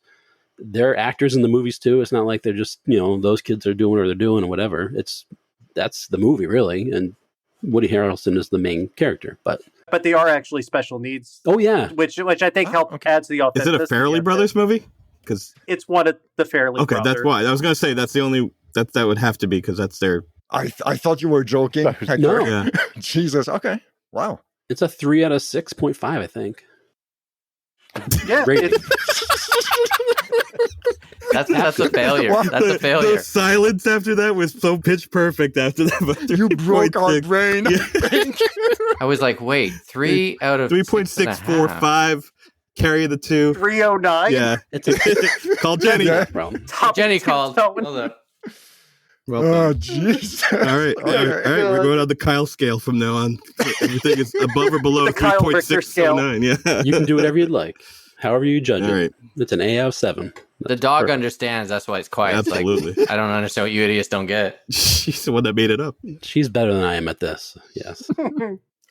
They're actors in the movies too. It's not like they're just those kids are doing what they're doing or whatever. That's the movie really, and Woody Harrelson is the main character. But But they are actually special needs, oh yeah, which I think adds the Is authenticity. it a Farrelly of it. Brothers movie? Because It's one of the Farrelly okay, brothers. that's why I was gonna say that's the only that would have to be because that's their I thought you were joking. Hector. No. yeah. Jesus. Okay. Wow. it's a 3 out of 6.5, I think. Yeah, Rated. That's a failure. Wow. That's a failure. The silence after that was so pitch perfect. After that, but You broke our 3.6 brain. Yeah. I was like, wait, 3 out of 3.645. Carry the two. 309. Yeah. It's a Call Jenny. Yeah. problem. Top Jenny two called. tone. Hold up. Well Oh, done. jeez. All right. All right. We're going on the Kyle scale from now on. Everything is above or below The Kyle Richter scale. 3.609. Yeah. You can do whatever you'd like, however you judge All it. right. It's an A out of 7. The dog perfect. understands. That's why it's quiet. It's like, Absolutely. I don't understand what you idiots don't get. She's the one that made it up. She's better than I am at this. Yes.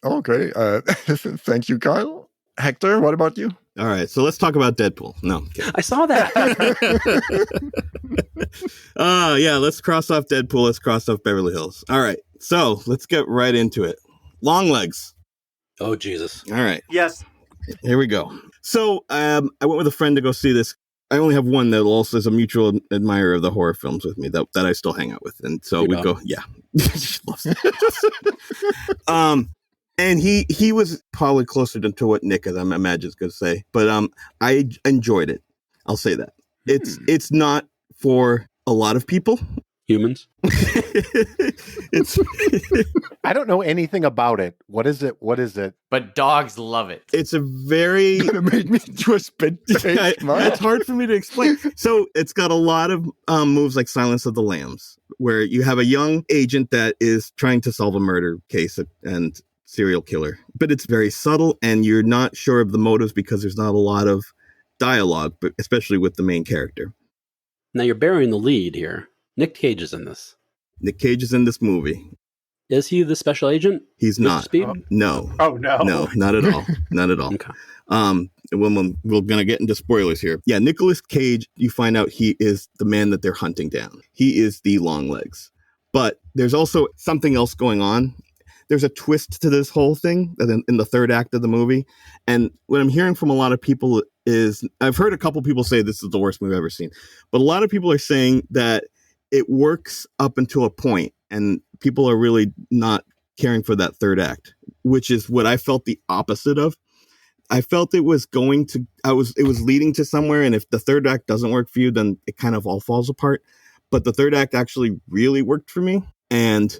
Okay. Thank you, Kyle. Hector, what about you? All right. So let's talk about Deadpool. No. I'm kidding. I saw that. Yeah, let's cross off Deadpool. Let's cross off Beverly Hills. All right. So let's get right into it. Long legs. Oh, Jesus. All right. Yes. Here we go. So I went with a friend to go see this. I only have one that also is a mutual admirer of the horror films with me that I still hang out with. And so Your we dog. go, yeah. She loves it. And he was probably closer to what Nick, as I imagine, is going to say. But I enjoyed it. I'll say that. It's not for a lot of people. Humans. It's I don't know anything about it. What is it? What is it? But dogs love it. it's a very It made me do a spit take. man. it's hard for me to explain. So it's got a lot of moves like Silence of the Lambs, where you have a young agent that is trying to solve a murder case and serial killer, but it's very subtle and you're not sure of the motives because there's not a lot of dialogue, but especially with the main character. Now you're burying the lead here. Nick Cage is in this. Nick Cage is in this movie. Is he the special agent? He's Mr. not. Speed? No. Oh no. No, not at all. Not at all. Okay. We're gonna get into spoilers here. Yeah, Nicolas Cage, you find out he is the man that they're hunting down. He is the long legs. But there's also something else going on. There's a twist to this whole thing in the third act of the movie. And what I'm hearing from a lot of people is, I've heard a couple people say this is the worst movie I've ever seen, but a lot of people are saying that it works up until a point and people are really not caring for that third act, which is what I felt the opposite of. I felt it was leading to somewhere. And if the third act doesn't work for you, then it kind of all falls apart. But the third act actually really worked for me. And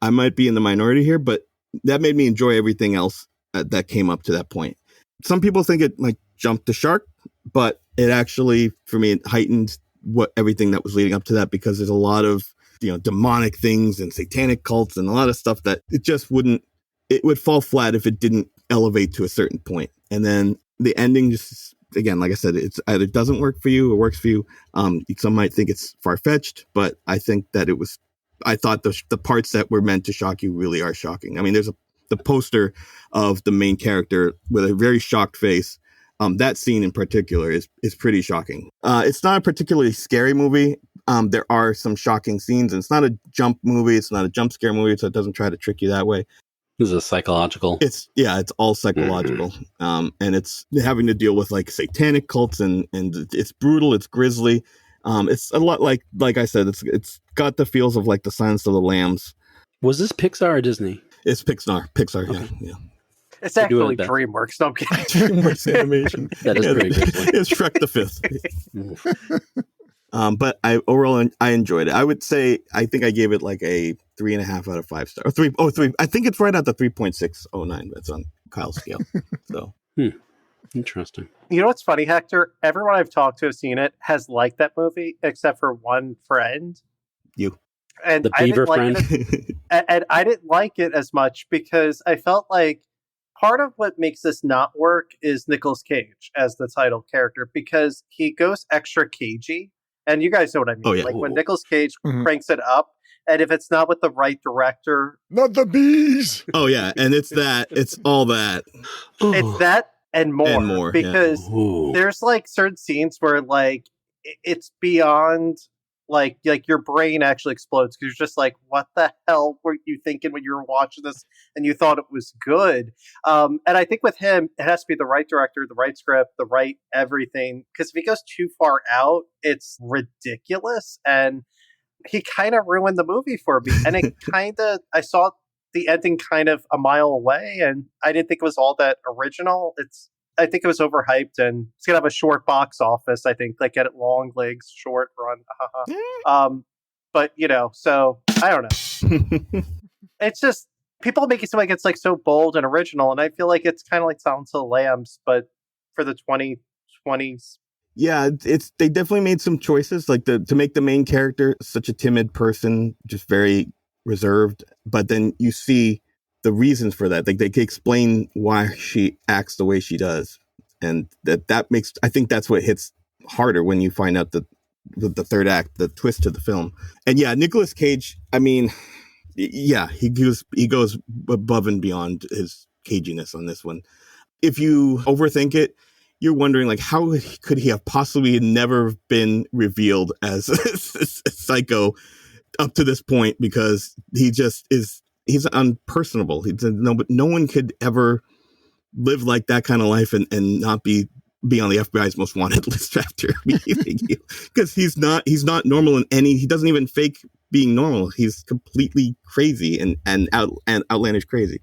I might be in the minority here, but that made me enjoy everything else that came up to that point. some people think it like jumped the shark, but it actually, for me, it heightened everything that was leading up to that, because there's a lot of, demonic things and satanic cults and a lot of stuff that it would fall flat if it didn't elevate to a certain point. And then the ending just, again, like I said, it's either doesn't work for you or works for you. Some might think it's far-fetched, but I think that I thought the parts that were meant to shock you really are shocking. I mean, there's the poster of the main character with a very shocked face. That scene in particular is pretty shocking. It's not a particularly scary movie. There are some shocking scenes, and it's not a jump movie. It's not a jump scare movie, so it doesn't try to trick you that way. This is psychological. It's all psychological. And it's having to deal with like satanic cults, and it's brutal. It's grisly. It's a lot like I said, it's got the feels of like the Silence of the Lambs. Was this Pixar or Disney? It's Pixar. Okay. Yeah. It's actually DreamWorks. No, I'm kidding. DreamWorks Animation. That is pretty good. It's Shrek the Fifth. But overall I enjoyed it. I would say I think I gave it like a 3.5 out of 5 stars. Or 3. I think it's right at the 3.609. That's on Kyle's scale. So interesting. You know what's funny, Hector? Everyone I've talked to has seen it has liked that movie, except for one friend. You. And the beaver friend. And I didn't like it as much because I felt like part of what makes this not work is Nicolas Cage as the title character, because he goes extra cagey. And you guys know what I mean. Oh, yeah. Like when Nicolas Cage cranks it up, and if it's not with the right director... Not the bees! Oh, yeah. And it's all that. It's that and more. Because there's like certain scenes where like it's beyond... Like your brain actually explodes because you're just like, what the hell were you thinking when you were watching this and you thought it was good? And I think with him, it has to be the right director, the right script, the right everything. Because if he goes too far out, it's ridiculous. And he kind of ruined the movie for me. And it I saw the ending kind of a mile away, and I didn't think it was all that original. I think it was overhyped, and it's gonna have a short box office. I think like get it long legs, short run. But so I don't know. It's just people make it seem like it's like so bold and original, and I feel like it's kind of like Silence of the Lambs, but for the 2020s. Yeah, they definitely made some choices, like to make the main character such a timid person, just very reserved. But then you see the reasons for that. Like they explain why she acts the way she does. And that makes, I think that's what hits harder when you find out the third act, the twist to the film. And yeah, Nicolas Cage, I mean, yeah, he goes above and beyond his caginess on this one. If you overthink it, you're wondering like, how could he have possibly never been revealed as a psycho up to this point? Because he just is, he's unpersonable. No one could ever live like that kind of life and not be on the FBI's most wanted list after meeting you. Because he's not normal he doesn't even fake being normal. He's completely crazy and outlandish crazy.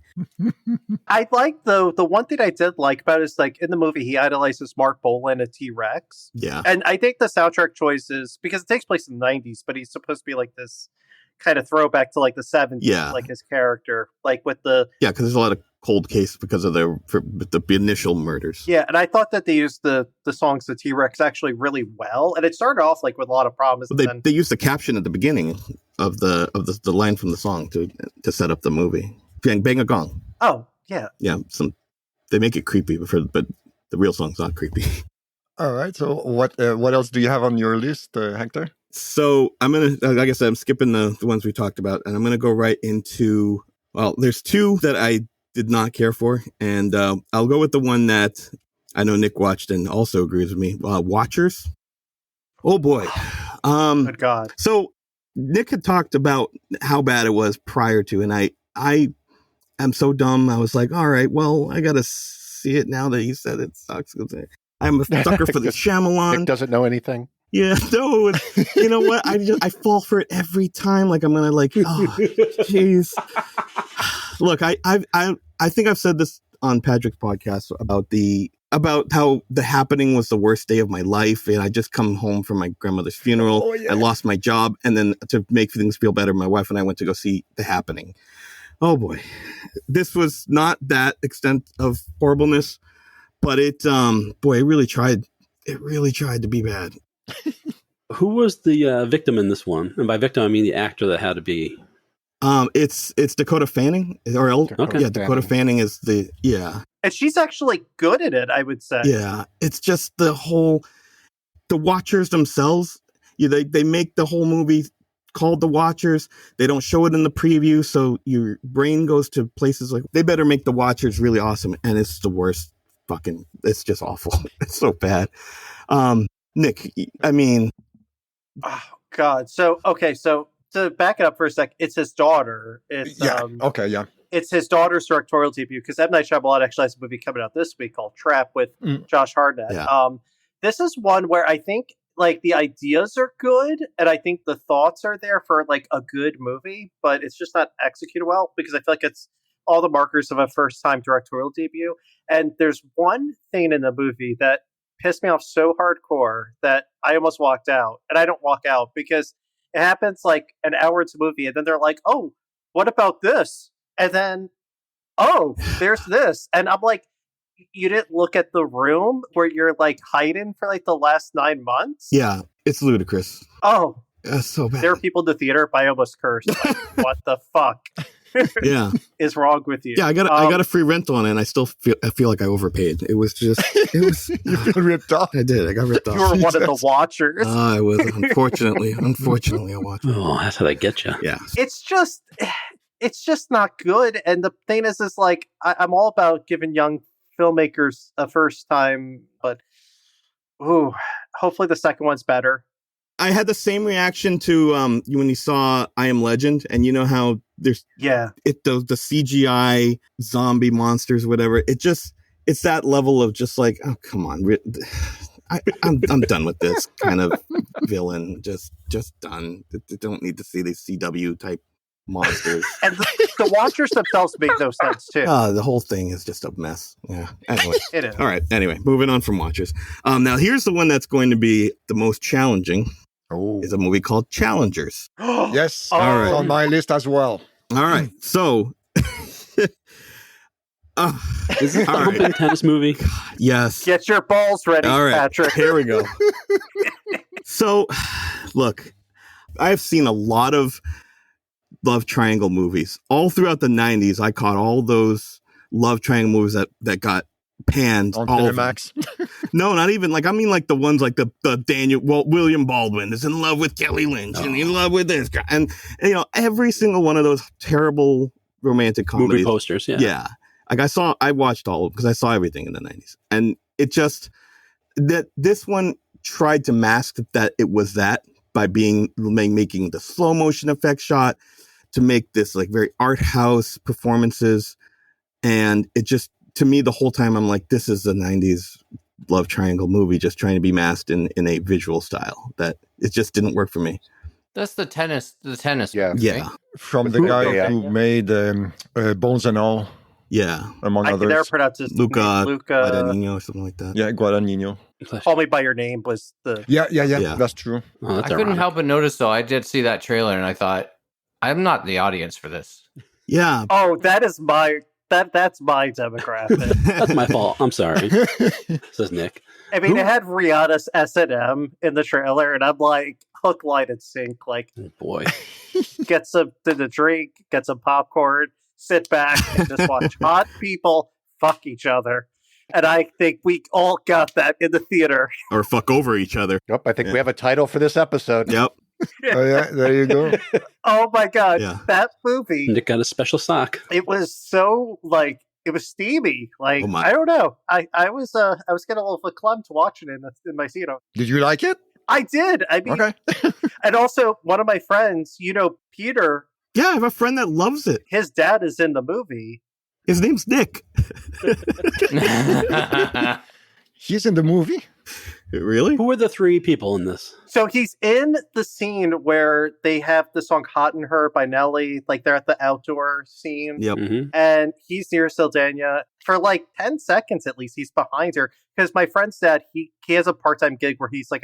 I like the one thing I did like about it is like in the movie he idolizes Mark Bolan, a T-Rex. Yeah. And I think the soundtrack choices, because it takes place in the 90s, but he's supposed to be like this kind of throwback to like the 70s, like his character, like with the... Yeah, because there's a lot of cold case because of the initial murders. Yeah, and I thought that they used the songs the T-Rex actually really well, and it started off like with a lot of problems. Well, they used the caption at the beginning of the line from the song to set up the movie. Bang, bang a gong. Oh, yeah. Yeah, they make it creepy, but the real song's not creepy. All right, so what else do you have on your list, Hector? So I'm going to, like I said, I'm skipping the ones we talked about, and I'm going to go right into, well, there's two that I did not care for, and I'll go with the one that I know Nick watched and also agrees with me. Watchers. Oh boy. Good God. So Nick had talked about how bad it was prior to, and I am so dumb. I was like, all right, well, I got to see it now that he said it sucks. I'm a sucker for the Shyamalan. Nick doesn't know anything. Yeah, no, you know what? I fall for it every time. Like I'm gonna oh, jeez. Look, I think I've said this on Patrick's podcast about how The Happening was the worst day of my life, and I just come home from my grandmother's funeral. Oh, yeah. I lost my job, and then to make things feel better, my wife and I went to go see The Happening. Oh boy, this was not that extent of horribleness, But it boy, it really tried to be bad. Who was the victim in this one? And by victim, I mean the actor that had to be. It's Dakota Fanning Okay. Yeah, Dakota Fanning is And she's actually good at it, I would say. yeah. It's just the Watchers themselves. They make the whole movie called The Watchers. They don't show it in the preview, so your brain goes to places like they better make The Watchers really awesome, and it's the worst. It's just awful. It's so bad. Nick, I mean, Oh God. So to back it up for a sec, it's his daughter. It's Okay. Yeah. it's his daughter's directorial debut because M. Night Shyamalan actually has a movie coming out this week called Trap with Josh Hartnett. Yeah. This is one where I think like the ideas are good and I think the thoughts are there for like a good movie, but it's just not executed well because I feel like it's all the markers of a first time directorial debut. And there's one thing in the movie that pissed me off so hardcore that I almost walked out. And I don't walk out because it happens like an hour into the movie and then they're like, oh, what about this? And then, oh, there's this. And I'm like, you didn't look at the room where you're like hiding for like the last 9 months? yeah, it's ludicrous. Oh, That's so bad. there are people in the theater, but I almost cursed. Like, what the fuck Yeah, is wrong with you? yeah. I got a free rental on it, and I feel like I overpaid. It was You feel ripped off. I did. I got ripped You off. were one of the watchers. I was unfortunately I watched it. Oh, that's how they get you. Yeah, It's just not good. And the thing is like, I'm all about giving young filmmakers a first time, but hopefully the second one's better. I had the same reaction to when you saw I Am Legend, and you know how there's Yeah. the CGI zombie monsters, whatever. It's that level of just like, oh come on, I'm done with this kind of villain. Just done. Don't need to see these CW type monsters. And the watchers themselves make no sense too. The whole thing is just a mess. Yeah. Anyway. It is. All right. Anyway, moving on from Watchers. Now here's the one that's going to be the most challenging. Oh, Is a movie called Challengers. yes. Oh. All right. On my list as well. All right. So. Is this all the right. big tennis movie? Yes. Get your balls ready, All right. Patrick. Here we go. So, look, I've seen a lot of love triangle movies. All throughout the 90s, I caught all those love triangle movies that got panned. On all of them. Cinemax. No, not even like, I mean like the ones like the William Baldwin is in love with Kelly Lynch and in love with this guy. And you know, every single one of those terrible romantic comedies. Movie posters, yeah. Yeah. Like I watched all of them because I saw everything in the 90s. And it just, that this one tried to mask that it was that by making the slow motion effect shot to make this like very art house performances. And it just, to me, the whole time I'm like, this is a 90s love triangle movie just trying to be masked in a visual style that it just didn't work for me. That's the tennis. Yeah. movie, Yeah. right? From the guy Yeah. who made Bones and All, Yeah. among I can never others. pronounce his Luca name. Luca. Guadagnino or something like that. Yeah, Guadagnino. Call Me By Your Name was the... Yeah. Yeah. That's true. Oh, that's I couldn't ironic. help but notice though. I did see that trailer and I thought, I'm not the audience for this. Yeah. Oh, that's my demographic. That's my fault. I'm sorry, says Nick. I mean, it had Rihanna's S&M in the trailer, and I'm like, hook, line, and sink. Like, Oh, boy. get some to drink, get some popcorn, sit back, and just watch hot people fuck each other. And I think we all got that in the theater. Or fuck over each other. Yep, I think Yeah. we have a title for this episode. Yep. Oh yeah, there you go. Oh my god, Yeah. that movie! Nick got a special sock. It was so like it was steamy. Like Oh my. I don't know. I was getting a little verklempt watching it in my seat. Did you like it? I did. I mean, Okay. and also one of my friends, you know, Peter, Yeah, I have a friend that loves it. his dad is in the movie. His name's Nick. He's in the movie. Really? Who are the three people in this? So he's in the scene where they have the song Hot in Her by Nelly, like they're at the outdoor scene. Yep. Mm-hmm. And he's near Sildania for like 10 seconds at least. He's behind her because my friend's dad, he has a part-time gig where he's like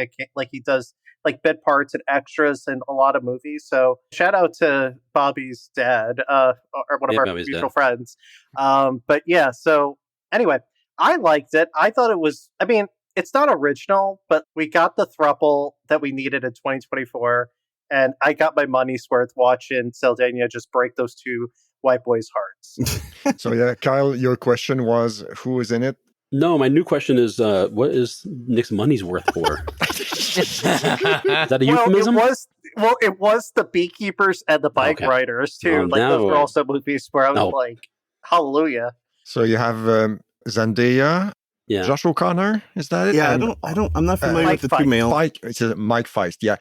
he does like bit parts and extras in a lot of movies. So shout out to Bobby's dad, or one of our Bobby's mutual dad. friends. But yeah, so anyway, I liked it. I thought it was, I mean, it's not original, but we got the throuple that we needed in 2024. And I got my money's worth watching Saldana just break those two white boys' hearts. So yeah, Kyle, your question was who is in it? No, my new question is, what is Nick's money's worth for? Is that a euphemism? It was the Beekeepers and the Bike Okay. Riders too. Well, Those were now- also movies where I was like, hallelujah. So you have Zendaya, Yeah. Josh O'Connor, is that it? Yeah, And I'm not familiar Mike with the two Feist. male. It's Mike Feist, yeah.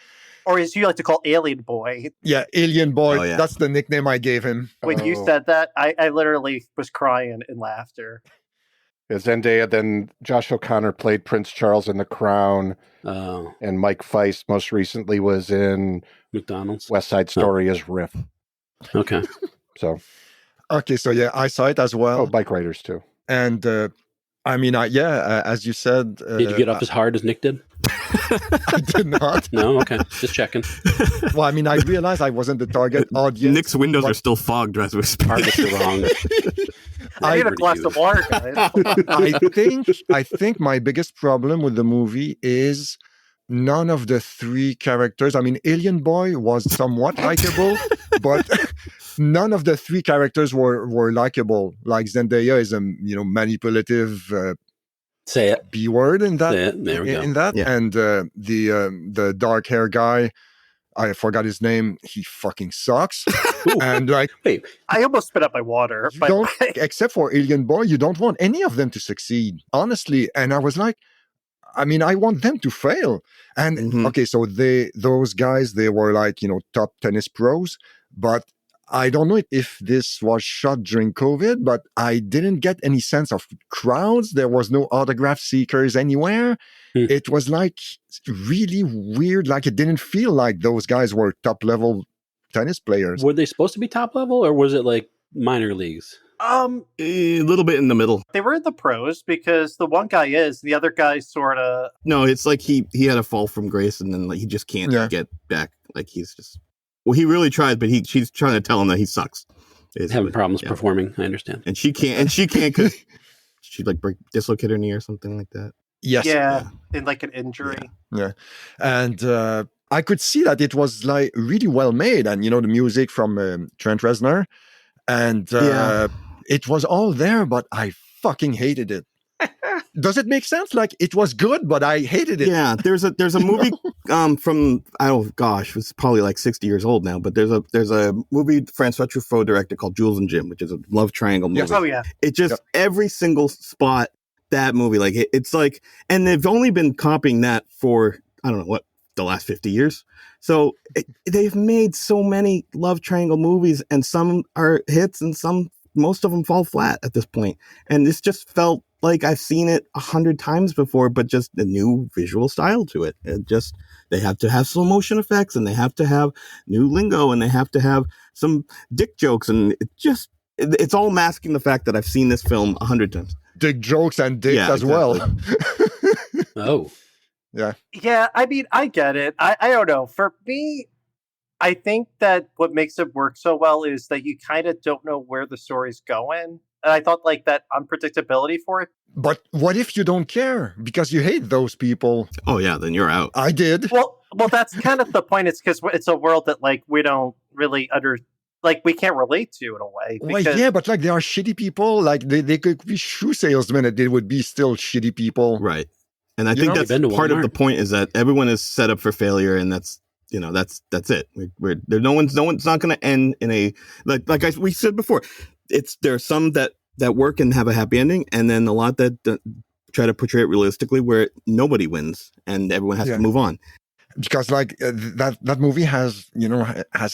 Or as you like to call Alien Boy. Yeah, Alien Boy, Oh, yeah. that's the nickname I gave him. When you said that, I literally was crying in laughter. Zendaya, then Josh O'Connor played Prince Charles in The Crown, Oh, and Mike Feist most recently was in McDonald's. West Side Story as Riff. Okay. So, Okay, so yeah, I saw it as well. Bike Riders too. And I mean, as you said... Did you get off as hard as Nick did? I did not. No? Okay. Just checking. Well, I mean, I realized I wasn't the target audience. Nick's windows but- are still fogged as we speak. Targets are wrong. I need a pretty glass huge. of water, guys. I think my biggest problem with the movie is none of the three characters. I mean, Alien Boy was somewhat likable, but none of the three characters were likable. Like Zendaya is a manipulative Say it. B word in that. Say it. There we go. In that, Yeah. and the dark hair guy, I forgot his name. He fucking sucks. Ooh. And like, Wait, I almost spit out my water. you But don't, except for Alien Boy, you don't want any of them to succeed, honestly. And I was like, I mean, I want them to fail. And Mhm. okay, so those guys, they were like, top tennis pros, but I don't know if this was shot during COVID, but I didn't get any sense of crowds. There was no autograph seekers anywhere. Hmm. It was like really weird. Like it didn't feel like those guys were top level tennis players. were they supposed to be top level or was it like minor leagues? A little bit in the middle. they were in the pros because the one guy is, the other guy sort of. No, it's like he had a fall from grace and then like, he just can't Yeah. get back. Like he's just, well, he really tried, but she's trying to tell him that he sucks. Basically. Having problems Yeah. performing. I understand. And she can't because she'd like dislocate her knee or something like that. Yes. Yeah, in like an injury. And I could see that it was like really well made, and the music from Trent Reznor, and Yeah. it was all there, but I fucking hated it. Does it make sense? Like it was good, but I hated it. Yeah, there's a movie from it's probably like 60 years old now, but there's a movie Francois Truffaut directed called Jules and Jim, which is a love triangle movie. Yes. Oh yeah. It just every single spot that movie, like it's like, and they've only been copying that for I don't know what the last 50 years. So they've made so many love triangle movies, and some are hits, and most of them fall flat at this point. And this just felt like I've seen it 100 times before, but just a new visual style to it. They have to have slow motion effects, and they have to have new lingo, and they have to have some dick jokes, and it's all masking the fact that I've seen this film 100 times. Dick jokes and dicks Yeah, as well. Oh, Yeah, I mean, I get it. I don't know. For me, I think that what makes it work so well is that you kind of don't know where the story's going. And I thought like that unpredictability for it. But what if you don't care because you hate those people? Oh yeah, then you're out. I did. Well, that's kind of the point. It's because it's a world that like we don't really we can't relate to in a way. Well, Because yeah, but like they are shitty people. Like they could be shoe salesmen, and they would be still shitty people. Right. And I You think know? that's Been to part of Walmart. the point is that everyone is set up for failure, and that's it. No one's not going to end in a we said before. There's some that work and have a happy ending, and then a lot that try to portray it realistically, where nobody wins and everyone has Yeah. to move on. Because like that movie has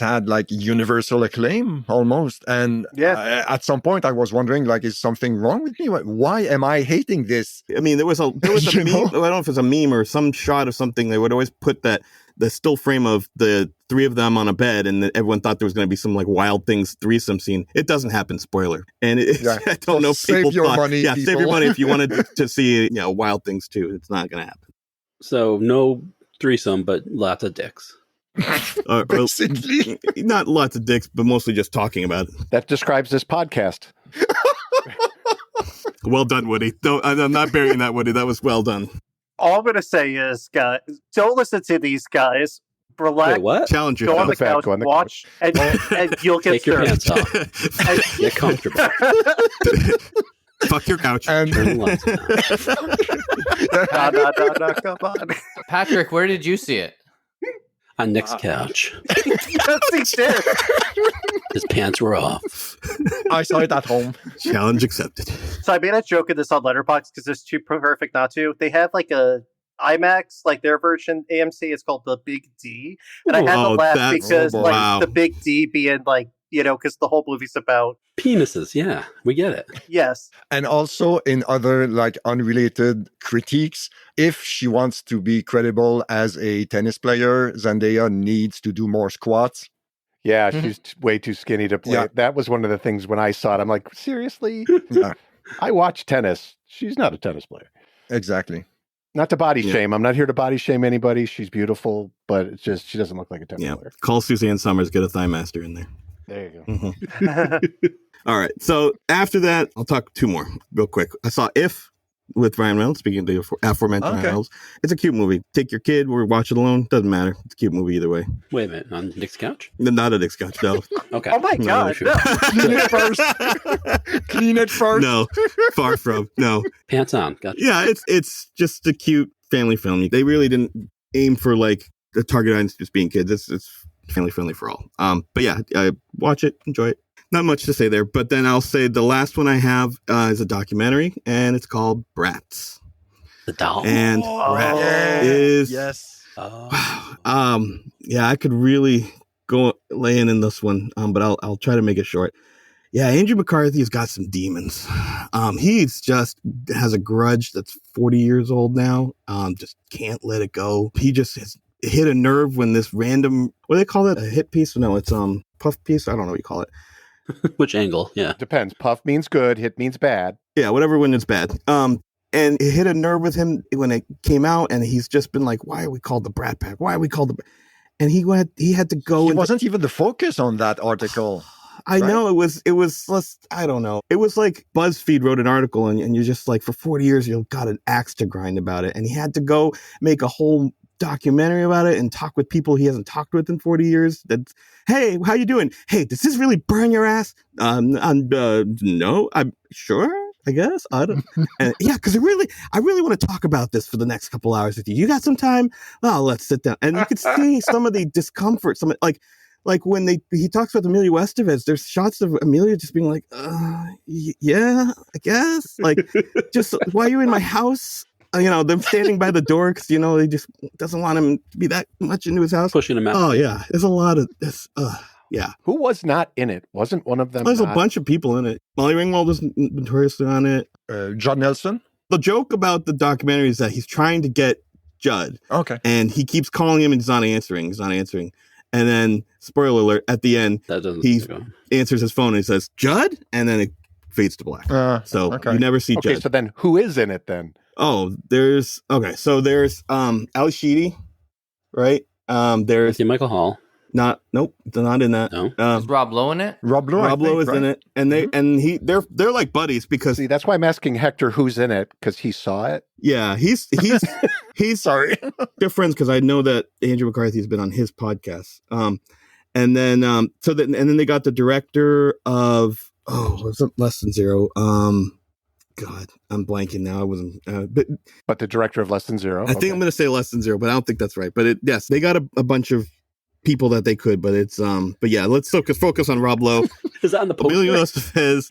had like universal acclaim almost, and Yeah. at some point I was wondering like, is something wrong with me? Why am I hating this? I mean, there was a You meme. know? I don't know if it's a meme or some shot of something. They would always put the still frame of the three of them on a bed, and everyone thought there was going to be some like Wild Things threesome scene. It doesn't happen. Spoiler. And Yeah. I don't know if Save people your thought, money, yeah, save your people. money if you wanted to see Wild Things 2. It's not going to happen. so no threesome, but lots of dicks. Or Basically, not lots of dicks, but mostly just talking about it. That describes this podcast. Well done, Woody. Don't, I'm not burying that, Woody. That was well done. All I'm going to say is, guys, don't listen to these guys. Relax. Wait, what? Challenge Go on the yourself. couch, Go on the watch, and you'll get Take your served. pants off. Get comfortable. Fuck your couch. And Turn the lights down. No, come on. Patrick, where did you see it? On Nick's couch. Yes, he did. His pants were off. I saw it at home. Challenge accepted. So I made a joke of this on Letterboxd because it's too perfect not to. They have like a IMAX, like their version AMC. It's called the Big D, and I had to laugh that's- because oh, like wow. the Big D being like because the whole movie's about Penises, yeah. We get it. yes. And also in other like unrelated critiques, if she wants to be credible as a tennis player, Zendaya needs to do more squats. Yeah, Mhm. she's way too skinny to play. Yeah. That was one of the things when I saw it. I'm like, seriously? Yeah, I watch tennis. She's not a tennis player. exactly. Not to body Yeah. shame. I'm not here to body shame anybody. She's beautiful, but it's just she doesn't look like a tennis Yeah. player. Call Suzanne Summers, get a Thigh Master in there. There you go. Mhm. All right. So after that, I'll talk two more real quick. I saw If with Ryan Reynolds, speaking of the aforementioned Ryan Okay. Reynolds. It's a cute movie. Take your kid or watch it alone. Doesn't matter. It's a cute movie either way. Wait a minute. On Nick's couch? Not a Dick Scotch, no. Okay. Oh my No, god! sure. No. Clean it first. Clean it first. No, far from. No. Pants on. Gotcha. Yeah, it's just a cute family film. They really didn't aim for like the target audience just being kids. It's family friendly for all. But yeah, watch it, enjoy it. Not much to say there, but then I'll say the last one I have is a documentary, and it's called Bratz. The doll. And Oh, Bratz yeah. is Yes. Oh. yeah, I could really go lay in this one, but I'll try to make it short. Yeah, Andrew McCarthy's got some demons. He's just has a grudge that's 40 years old now. Just can't let it go. He just has hit a nerve when this random, what do they call it? A hit piece? No, it's puff piece. I don't know what you call it. Which angle? Yeah. Depends. Puff means good. Hit means bad. Yeah, whatever when it's bad. And it hit a nerve with him when it came out, and he's just been like, "Why are we called the Brat Pack? Why are we called the?" And he had to go. He and wasn't even the focus on that article. I right? know it was less, I don't know. It was like BuzzFeed wrote an article and you're just like, for 40 years, you've got an axe to grind about it. And he had to go make a whole documentary about it and talk with people he hasn't talked with in 40 years. That, hey, how you doing? Hey, does this really burn your ass? No, I'm sure. I guess I don't. And yeah, because I really want to talk about this for the next couple hours with you. You got some time? Oh, let's sit down. And you could see some of the discomfort. Some like when he talks about Amelia Estevez, there's shots of Amelia just being like, yeah, I guess. Like, just why are you in my house? Them standing by the door because he just doesn't want him to be that much into his house. Pushing him out. Oh yeah, there's a lot of this. Yeah, Who was not in it? Wasn't one of them? there's not? a bunch of people in it. Molly Ringwald was notoriously on it. John Nelson. The joke about the documentary is that he's trying to get Judd, Okay. and he keeps calling him and he's not answering. And then, spoiler alert, at the end, That doesn't he go. answers his phone and he says, Judd? And then it fades to black. So okay. you never see Okay, Judd. so then who is in it then? Oh, there's Ali Sheedy, right? There's Matthew Michael Hall. nope, they're not in that. No. Is Rob Lowe in it? Rob Lowe. I Rob Lowe think, is right? in it, and they're like buddies because See, that's why I'm asking Hector who's in it because he saw it. yeah, he's Sorry. they're friends because I know that Andrew McCarthy has been on his podcast. And then they got the director of was it Less Than Zero? God, I'm blanking now. I wasn't, But the director of Less Than Zero. I think I'm going to say Less Than Zero, but I don't think that's right. But yes, they got a bunch of people that they could, but it's but yeah, let's focus on Rob Lowe, Is that on the Emilio poster? Estevez.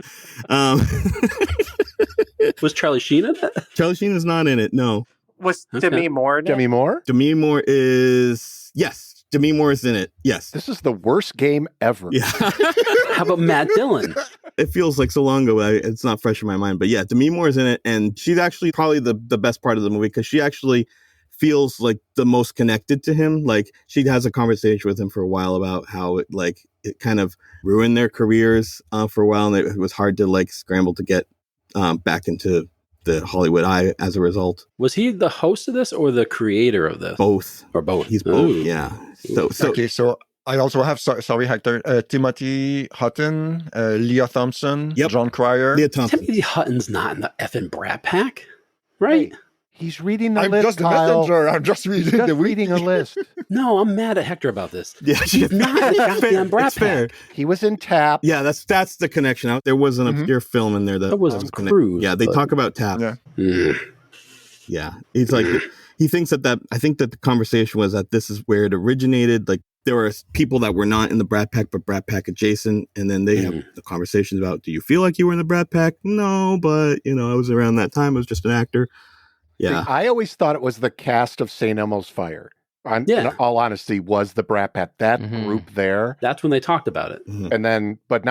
Was Charlie Sheen in it? Charlie Sheen is not in it. No, Was Okay. Demi Moore in it? Demi Moore. Demi Moore is yes. Demi Moore is in it. Yes. This is the worst game ever. Yeah. How about Matt Dillon? It feels like so long ago. It's not fresh in my mind, but yeah, Demi Moore is in it, and she's actually probably the best part of the movie because she actually feels like the most connected to him. Like she has a conversation with him for a while about how it kind of ruined their careers for a while, and it was hard to like scramble to get back into the Hollywood eye as a result. Was he the host of this or the creator of this? Both. Or both? He's both. Ooh. Yeah. So Okay, so I also have, sorry, Hector, Timothy Hutton, Leah Thompson, Yep. John Cryer. Leah Thompson. Timothy Hutton's not in the effing Brat Pack, right? Hey, he's reading the I'm list, just the Kyle. messenger. I'm just reading He's the just wiki. reading a list. No, I'm mad at Hector about this. Yeah, He's not in the goddamn Brat it's fair. Pack. He was in TAP. Yeah, that's the connection. There was an Mhm. obscure film in there that That was crude. Yeah, they but- talk about Tap. Yeah. Mm. Yeah, he's like he thinks that I think that the conversation was that this is where it originated. Like there were people that were not in the Brat Pack but Brat Pack adjacent, and then they have the conversations about, do you feel like you were in the Brat Pack? No, but I was around that time. I was just an actor. Yeah, See, I always thought it was the cast of St. Elmo's Fire. In all honesty, was the Brat Pack. That group there. That's when they talked about it. Mhm. And then, but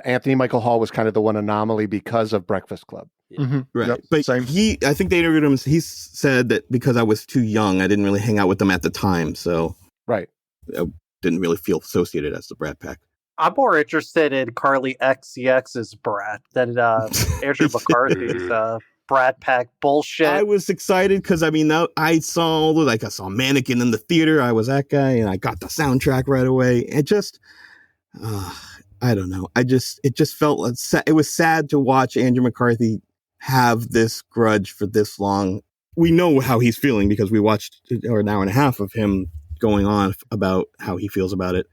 Anthony Michael Hall was kind of the one anomaly because of Breakfast Club. Mhm. Right. Yep, But same. I think they interviewed him. He said that because I was too young, I didn't really hang out with them at the time, so Right. I didn't really feel associated as the Brat Pack. I'm more interested in Carly XCX's Brat than Andrew McCarthy's Brat Pack bullshit. I was excited because I saw Mannequin in the theater. I was that guy, and I got the soundtrack right away. It just, I don't know. It just felt it was sad to watch Andrew McCarthy have this grudge for this long. We know how he's feeling because we watched an hour and a half of him going on about how he feels about it.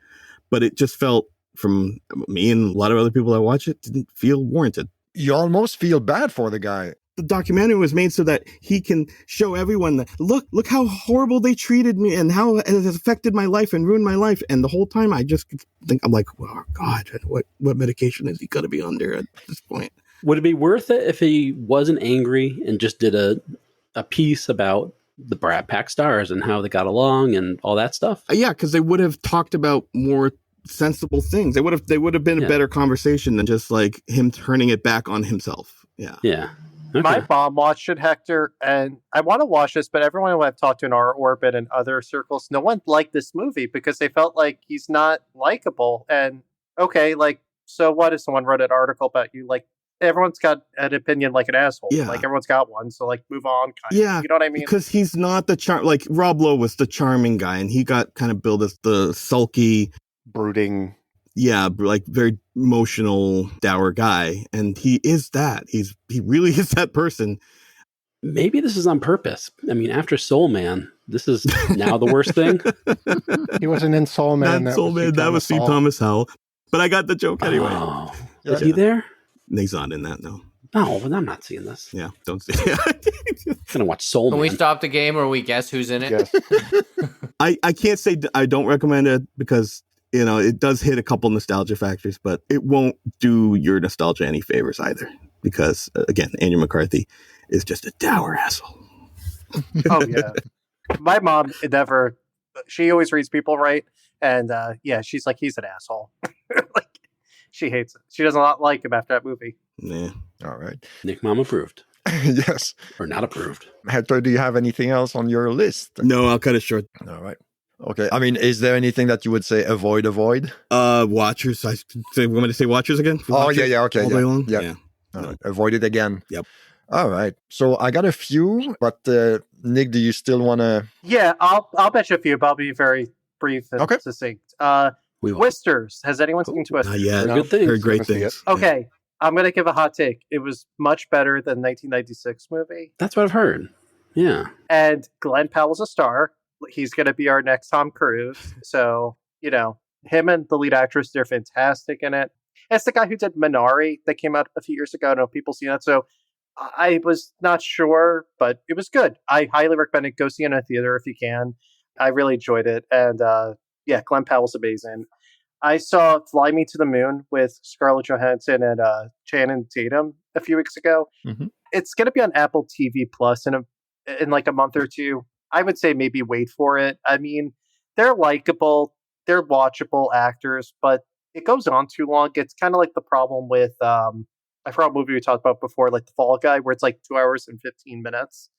But it just felt, from me and a lot of other people that watch it, didn't feel warranted. You almost feel bad for the guy. The documentary was made so that he can show everyone that, look how horrible they treated me and how it has affected my life and ruined my life. And the whole time I just think, I'm like, oh God, what medication is he going to be under at this point? Would it be worth it if he wasn't angry and just did a piece about the Brat Pack stars and how they got along and all that stuff? Yeah, because they would have talked about more sensible things. They would have been a better conversation than just like him turning it back on himself. Yeah. Yeah. Okay. My mom watched it, Hector, and I want to watch this, but everyone who I've talked to in our orbit and other circles, no one liked this movie because they felt like he's not likable. And okay, like, so what if someone wrote an article about you? Like, everyone's got an opinion like an asshole. Yeah. Like, everyone's got one. So, like, move on. Kind Yeah. of. You know what I mean? Because he's not the like Rob Lowe was the charming guy, and he got kind of billed as the sulky, Brooding. yeah, like very emotional, dour guy. And he is that. He really is that person. Maybe this is on purpose. I mean, after Soul Man, this is now the worst thing. He wasn't in Soul Man. That Soul Man, that was Steve Thomas Howell. But I got the joke anyway. Oh. Yeah. Is he there? He's not in that, no. No, but I'm not seeing this. Yeah, don't see it. I'm gonna watch Soul Can Man. we stop the game or we guess who's in it? Yes. I can't say I don't recommend it because, it does hit a couple nostalgia factors, but it won't do your nostalgia any favors either. Because, again, Andrew McCarthy is just a dour asshole. Oh, yeah. My mom she always reads people right. And she's like, he's an asshole. Like, she hates it. She does not like him after that movie. Nah. All right. Nick Mom approved. Yes. Or not approved. Hector, do you have anything else on your list? No, I'll cut it short. All right. Okay. I mean, is there anything that you would say avoid? Watchers. Want me to say Watchers again? Oh, Watchers yeah. Okay. all day long? Yeah. All right. Avoid it again. Yep. All right. So I got a few, but Nick, do you still want to? Yeah, I'll bet you a few, but I'll be very brief and succinct. We will. Twisters. Has anyone seen Twisters? Not yet. Heard good things. Heard great Gonna see things. Okay, I'm going to give a hot take. It was much better than 1996 movie. That's what I've heard. Yeah. And Glenn Powell's a star. He's going to be our next Tom Cruise. So, him and the lead actress, they're fantastic in it. It's the guy who did Minari that came out a few years ago. I don't know if people seen that. So I was not sure, but it was good. I highly recommend it. Go see it in a theater if you can. I really enjoyed it. And Glenn Powell's amazing. I saw Fly Me to the Moon with Scarlett Johansson and Channing Tatum a few weeks ago. Mm-hmm. It's going to be on Apple TV Plus in like a month or two. I would say maybe wait for it. I mean, they're likable, they're watchable actors, but it goes on too long. It's kind of like the problem with I forgot what movie we talked about before, like The Fall Guy, where it's like 2 hours and 15 minutes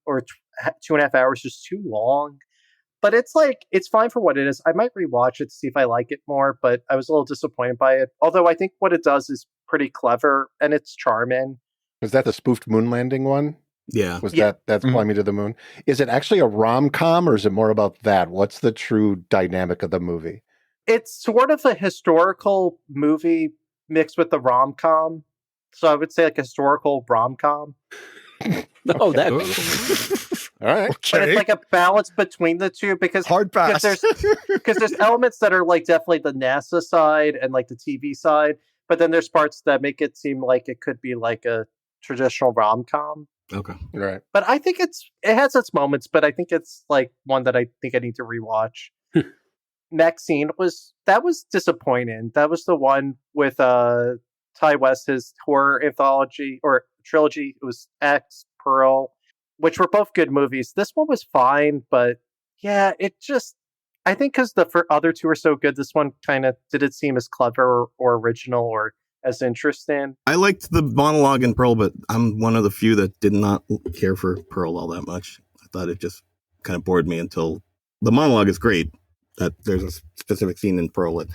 or 2.5 hours, just too long. But it's fine for what it is. I might rewatch it to see if I like it more, but I was a little disappointed by it. Although I think what it does is pretty clever and it's charming. Was that the spoofed moon landing one? Yeah. That's Fly Me to the Moon? Is it actually a rom-com or is it more about that? What's the true dynamic of the movie? It's sort of a historical movie mixed with the rom-com. So I would say like a historical rom-com. Oh, that. All right. But Okay. it's like a balance between the two because Hard pass. there's elements that are like definitely the NASA side and like the TV side, but then there's parts that make it seem like it could be like a traditional rom-com. Okay. Right. But I think it has its moments, but I think it's like one that I think I need to rewatch. Maxine was disappointing. That was the one with Ty West, his horror anthology or trilogy. It was X, Pearl, which were both good movies. This one was fine, but yeah, I think because the other two are so good, this one kind of didn't seem as clever or original or as interesting. I liked the monologue in Pearl, but I'm one of the few that did not care for Pearl all that much. I thought it just kind of bored me until the monologue is great. That there's a specific scene in Pearl that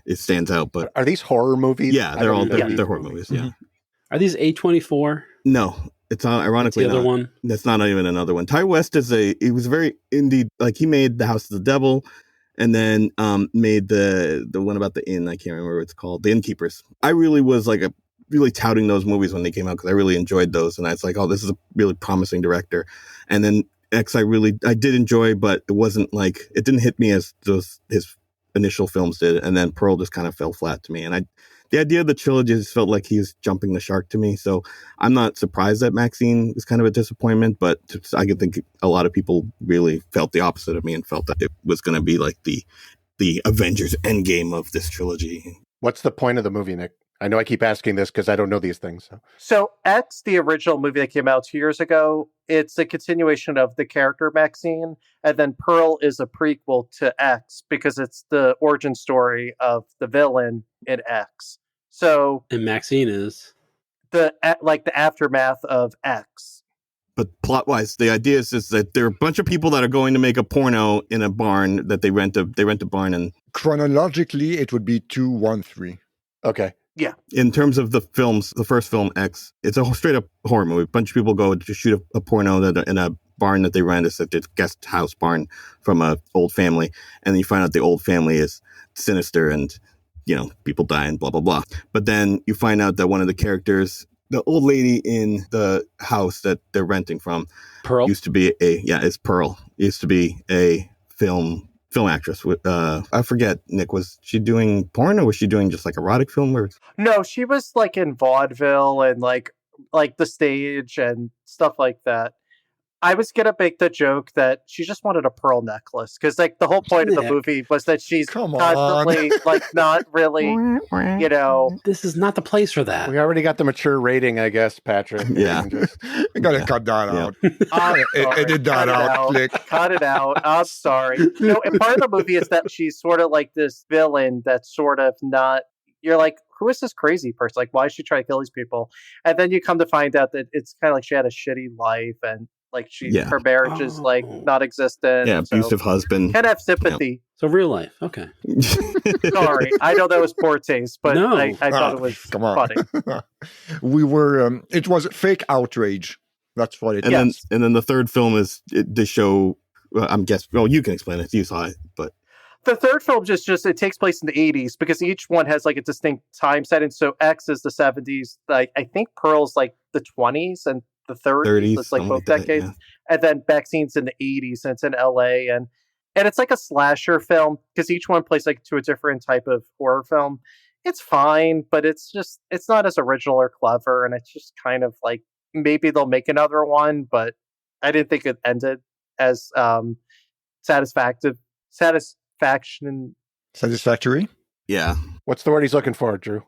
it stands out, but Are these horror movies? yeah, I they're don't all know they're these horror movies. Yeah, Are these A24? no, it's not. Ironically, The other not. one? That's not even another one. Ty West he was very indie. Like he made The House of the Devil, and then made the one about the inn. I can't remember what it's called. The Innkeepers. I really was like really touting those movies when they came out because I really enjoyed those, and I was like, oh, this is a really promising director. And then X, I did enjoy, but it wasn't like it didn't hit me as his initial films did. And then Pearl just kind of fell flat to me. And the idea of the trilogy just felt like he was jumping the shark to me. So I'm not surprised that Maxine was kind of a disappointment, but I could think a lot of people really felt the opposite of me and felt that it was going to be like the Avengers Endgame of this trilogy. What's the point of the movie, Nick? I know I keep asking this because I don't know these things. So X, the original movie that came out 2 years ago, it's a continuation of the character Maxine, and then Pearl is a prequel to X because it's the origin story of the villain in X. So And Maxine is. the aftermath of X. But plot-wise, the idea is that there are a bunch of people that are going to make a porno in a barn that they rent a barn. And Chronologically, it would be 2, 1, 3. Okay. in terms of the films, the first film, X, it's a straight-up horror movie. A bunch of people go to shoot a porno in a barn that they rent. It's a guest house barn from an old family. And then you find out the old family is sinister and, people die and blah, blah, blah. But then you find out that one of the characters, the old lady in the house that they're renting from, Pearl? used to be it's Pearl. Used to be a film actress. I forget, Nick, was she doing porn or was she doing just like erotic film? No, she was like in vaudeville and like the stage and stuff like that. I was gonna make the joke that she just wanted a pearl necklace because like the whole point of the Nick. movie was that she's Come constantly like not really, This is not the place for that. We already got the mature rating, I guess, Patrick. Yeah. I gotta cut that Yeah. out. I'm sorry. Edit that out. Click. Cut it out. I'm sorry. No, and part of the movie is that she's sort of like this villain that's sort of not. You're like, who is this crazy person? Like, why is she trying to kill these people? And then you come to find out that it's kind of like she had a shitty life and like her marriage is like not existent. Yeah, abusive husband. Can have sympathy. So real life. Okay. Sorry, I know that was poor taste, but No. I thought it was Come on. funny. We were. It was fake outrage. That's what it And is. then the third film is the show. I'm guessing. Well, you can explain it. You saw it, but The third film just it takes place in the 80s because each one has like a distinct time setting. So X is the 70s. Like I think Pearl's like the 20s and the 30s. It's like both decades. Yeah. And then Vaccine's in the 80s and it's in LA and it's like a slasher film because each one plays like to a different type of horror film. It's fine, but it's not as original or clever, and it's just kind of like maybe they'll make another one, but I didn't think it ended as satisfaction. Satisfactory. Yeah. What's the word he's looking for, Drew?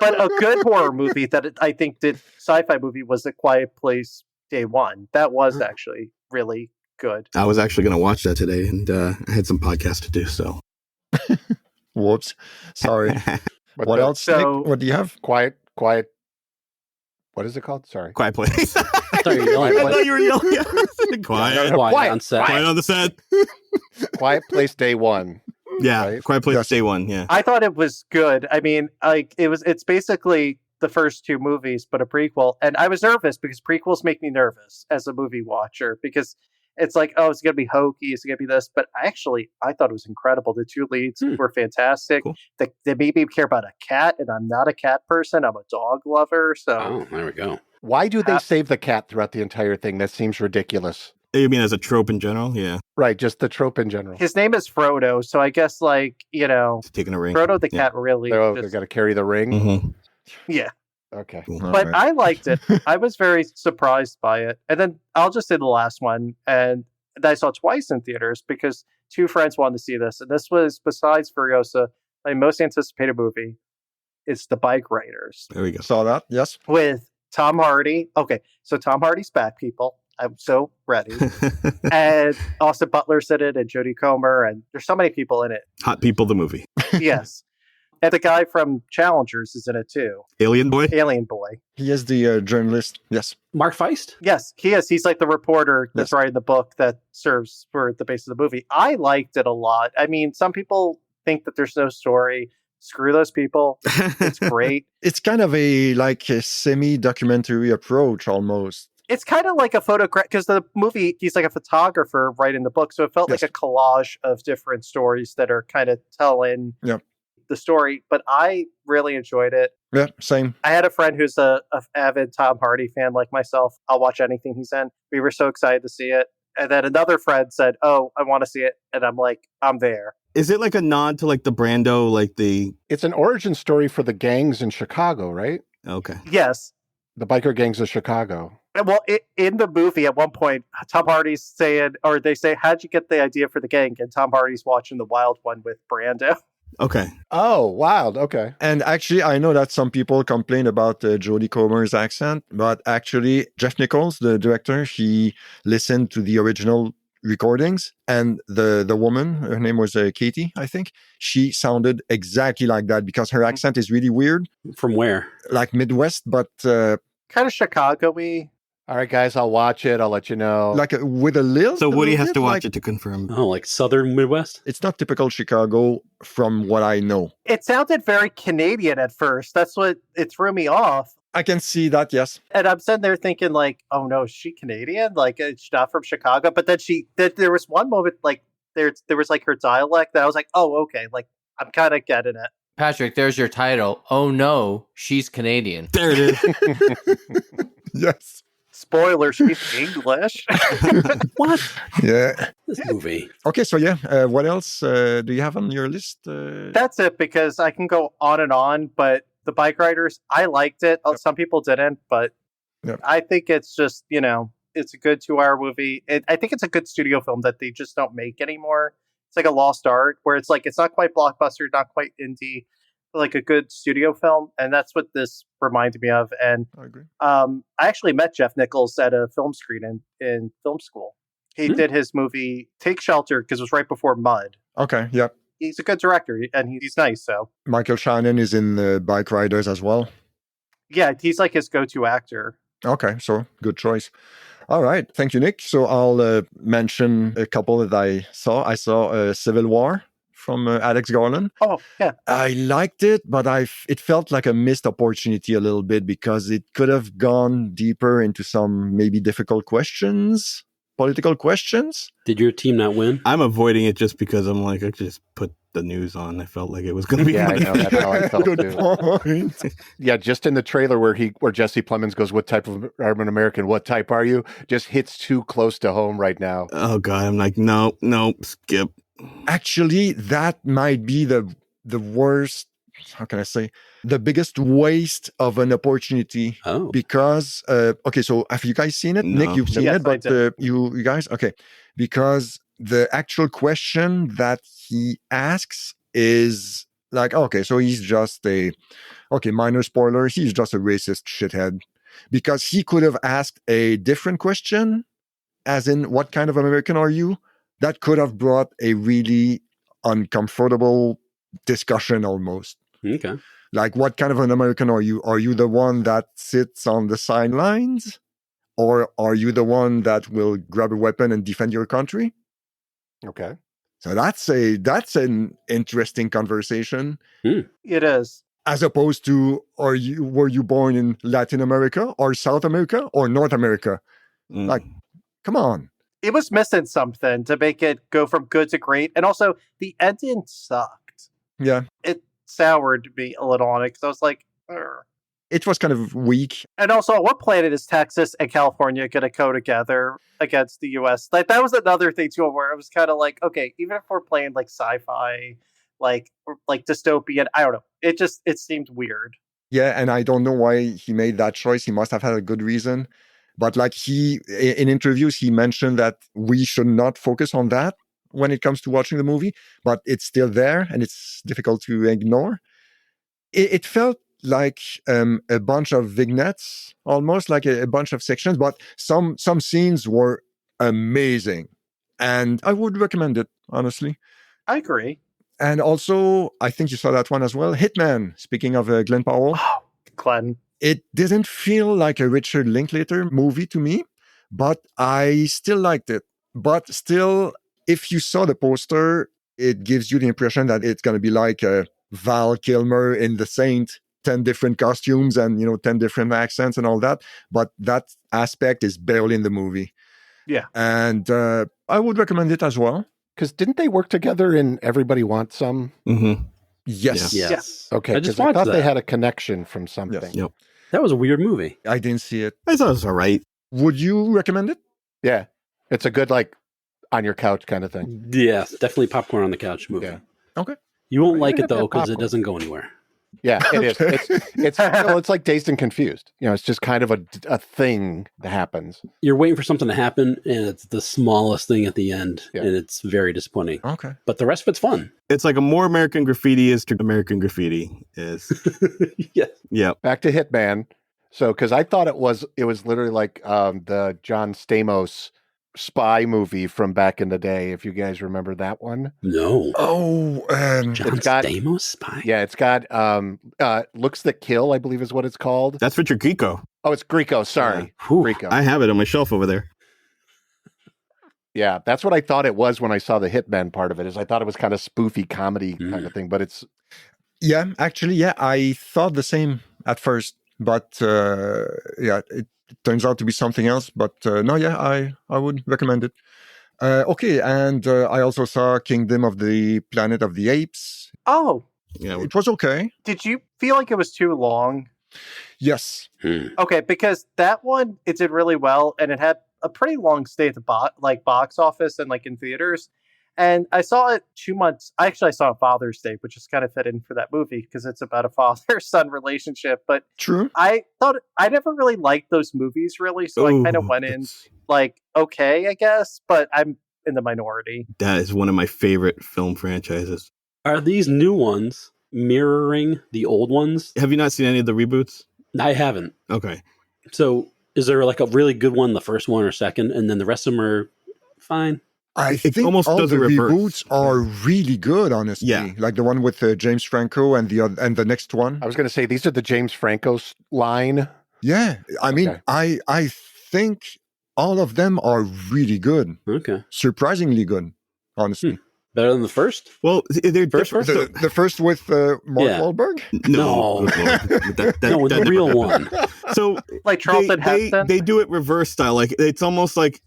But a good horror movie that I think did sci-fi movie was A Quiet Place Day One. That was actually really good. I was actually going to watch that today, and I had some podcasts to do. So, Whoops. Sorry. What else? So- Nick? What do you have? Quiet. What is it called? Sorry. Quiet Place. Sorry, you're yelling. I thought you were yelling. Quiet. Quiet on set. Quiet on the set. Quiet Place Day One. Yeah. Right? Quiet Place Yes. Day One. Yeah. I thought it was good. I mean, like it's basically the first two movies, but a prequel. And I was nervous because prequels make me nervous as a movie watcher because It's like, oh, it's going to be hokey. It's going to be this. But I thought it was incredible. The two leads were fantastic. Cool. They made me care about a cat, and I'm not a cat person. I'm a dog lover. So Oh, there we go. Why do they save the cat throughout the entire thing? That seems ridiculous. You mean as a trope in general? Yeah. Right, just the trope in general. his name is Frodo. So I guess, like, It's taking a ring. Frodo the Yeah. cat really. They got to carry the ring. Mhm. Yeah. Okay. But I liked it. I was very surprised by it. And then I'll just say the last one. And that I saw twice in theaters because two friends wanted to see this. And this was, besides Furiosa, my most anticipated movie. It's The Bike Riders There we go. Saw that? Yes. with Tom Hardy. Okay, so Tom Hardy's back, people. I'm so ready. And Austin Butler's in it, and Jodie Comer, and there's so many people in it. Hot People, the movie. Yes. And the guy from Challengers is in it too. Alien Boy? Alien Boy. He is the journalist. Yes. Mark Feist? Yes, he is. He's like the reporter that's Yes. writing the book that serves for the base of the movie. I liked it a lot. I mean, some people think that there's no story. Screw those people. It's great. It's kind of a semi-documentary approach almost. It's kind of like a photograph, because the movie, he's like a photographer writing the book. So it felt Yes. like a collage of different stories that are kind of telling Yep. the story. But I really enjoyed it. Yeah, same. I had a friend who's a avid Tom Hardy fan like myself. I'll watch anything he's in. We were so excited to see it. And then another friend said, oh, I want to see it. And I'm like, I'm there. Is it like a nod to like the Brando, like the... It's an origin story for the gangs in Chicago, right? Okay. Yes. The biker gangs of Chicago. Well, in the movie, at one point, Tom Hardy's saying, or they say, how'd you get the idea for the gang? And Tom Hardy's watching The Wild One with Brando. Okay. Oh, wild. Okay. And actually, I know that some people complain about Jodie Comer's accent, but actually, Jeff Nichols, the director, he listened to the original recordings, and the woman, her name was Katie, I think, she sounded exactly like that because her accent is really weird, From where? like Midwest, but Kind of Chicago-y. All right, guys, I'll watch it. I'll let you know. like with a little. So Woody has to watch like, it to confirm. Oh, like Southern Midwest? It's not typical Chicago from what I know. It sounded very Canadian at first. That's what it threw me off. I can see that, yes. And I'm sitting there thinking, like, oh no, is she Canadian? Like, she's not from Chicago. But then there was one moment, like, there was like her dialect that I was like, oh, okay, like, I'm kind of getting it. Patrick, there's your title. Oh no, she's Canadian. There it is. Yes. Spoiler, she's English. What? Yeah. This movie. Okay, so yeah, what else do you have on your list? That's it, because I can go on and on, but The Bike Riders, I liked it. Some people didn't, but Yep. I think it's just, it's a good 2-hour movie. I think it's a good studio film that they just don't make anymore. It's like a lost art where it's like, it's not quite blockbuster, not quite indie, but like a good studio film. And that's what this reminded me of. And I agree. I actually met Jeff Nichols at a film screening in film school. He did his movie Take Shelter because it was right before Mud. Okay, yep. He's a good director and he's nice. So Michael Shannon is in the Bike Riders as well. yeah, he's like his go-to actor. Okay, so good choice. All right, thank you, Nick. So I'll mention a couple that I saw. I saw Civil War from Alex Garland. Oh, yeah. I liked it, but it felt like a missed opportunity a little bit because it could have gone deeper into some maybe difficult questions, political questions. Did your team not win? I'm avoiding it just because I'm like, I just put the news on. I felt like it was going to be Yeah, I funny. know. That's how I felt Good too. point. Yeah, just in the trailer where Jesse Plemons goes, "What type of I'm an American? What type are you?" Just hits too close to home right now. Oh God, I'm like, no, skip. Actually, that might be the worst. How can I say? The biggest waste of an opportunity. Oh. Because okay, so have you guys seen it? No. Nick, you've seen Yes, it, but I did. you guys, okay. Because the actual question that he asks is like, okay, so he's just minor spoiler, he's just a racist shithead. Because he could have asked a different question, as in, what kind of American are you? That could have brought a really uncomfortable discussion almost. Okay. Like, what kind of an American are you? Are you the one that sits on the sidelines? Or are you the one that will grab a weapon and defend your country? Okay. So that's an interesting conversation. It is. As opposed to, were you born in Latin America or South America or North America? Mm. Like, come on. it was missing something to make it go from good to great. And also, the ending sucked. Yeah. It soured me a little on it because I was like, "Ugh." It was kind of weak. And also, on what planet is Texas and California going to go together against the U.S.? Like, that was another thing too, where it was kind of like, okay, even if we're playing like sci-fi, or like dystopian, I don't know. It seemed weird. Yeah, and I don't know why he made that choice. He must have had a good reason. But like in interviews, he mentioned that we should not focus on that when it comes to watching the movie, but it's still there and it's difficult to ignore. It felt like a bunch of vignettes, almost like a bunch of sections, but some scenes were amazing. And I would recommend it, honestly. I agree. And also, I think you saw that one as well. Hitman, speaking of Glenn Powell. Oh, Glenn. It didn't feel like a Richard Linklater movie to me, but I still liked it. But still, if you saw the poster, it gives you the impression that it's going to be like Val Kilmer in The Saint, 10 different costumes and, 10 different accents and all that. But that aspect is barely in the movie. Yeah. And I would recommend it as well. Because didn't they work together in Everybody Wants Some? Mm-hmm. Yes. Yes. Okay, I just because I watched thought that. they had a connection from something. Yes. Yep. That was a weird movie. I didn't see it. I thought it was all right. Would you recommend it? Yeah, it's a good like on your couch kind of thing. Yes, definitely popcorn on the couch movie. Yeah. Okay. You won't You like don't it have to though have because it popcorn. doesn't go anywhere. Yeah, it is. It's like Dazed and Confused. It's just kind of a thing that happens. You're waiting for something to happen, and it's the smallest thing at the end, Yeah. and it's very disappointing. Okay. But the rest of it's fun. It's like a more American Graffiti is to American Graffiti is. Yes. Yep. Back to Hitman. So, because I thought it was literally like the John Stamos spy movie from back in the day. If you guys remember that one. No. Oh, John it's got- Stamos spy. Yeah, it's got Looks That Kill, I believe is what it's called. That's Richard Grieco. Oh, it's Grieco. Sorry, Whew. Grieco. I have it on my shelf over there. Yeah, that's what I thought it was when I saw the Hitman part of it. Is I thought it was kind of spoofy comedy kind of thing, but it's yeah, actually, yeah, I thought the same at first, but yeah, it turns out to be something else. But no, yeah, I would recommend it. Okay, and I also saw Kingdom of the Planet of the Apes. Oh, Yeah. It was okay. did you feel like it was too long? Yes. Okay, because that one, it did really well, and it had a pretty long stay at the box office and like in theaters. And I saw it 2 months. Actually, I saw it Father's Day, which is kind of fit in for that movie because it's about a father-son relationship. But True. I thought I never really liked those movies, really. So I kind of went in like, okay, I guess, but I'm in the minority. That is one of my favorite film franchises. Are these new ones mirroring the old ones? Have you not seen any of the reboots? I haven't. Okay. So is there like a really good one, the first one or second, and then the rest of them are fine? I It think almost all does the a reverse. reboots are really good, honestly. Yeah. Like the one with James Franco and the next one. I was going to say these are the James Franco line. Yeah, I mean, Okay. I think all of them are really good, Okay. surprisingly good, honestly. Better than the first? Well, they're First different. The first with Mark Yeah. Wahlberg. No. No. No, the never real happened. one. So Like Charlton Heston. they do it reverse style. Like it's almost like,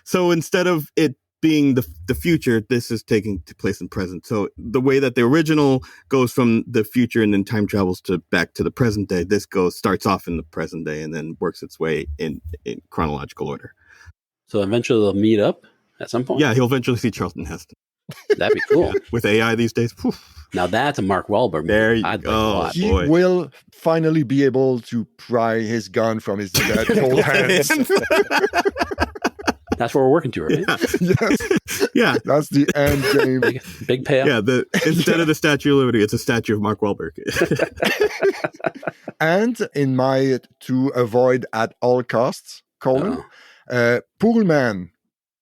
so instead of it being the future, this is taking place in present. So the way that the original goes from the future and then time travels to back to the present day, this starts off in the present day and then works its way in chronological order. So eventually they'll meet up at some point? Yeah, he'll eventually see Charlton Heston. That'd be cool. With AI these days. Whew. Now that's a Mark Wahlberg movie. There you I'd go. like a lot. He boy. will finally be able to pry his gun from his dead cold hands. That's what we're working to, right? Yes, Yeah. that's the end game. Big payoff. Yeah, instead of the Statue of Liberty, it's a statue of Mark Wahlberg. And in my to avoid at all costs, colon, Pool Man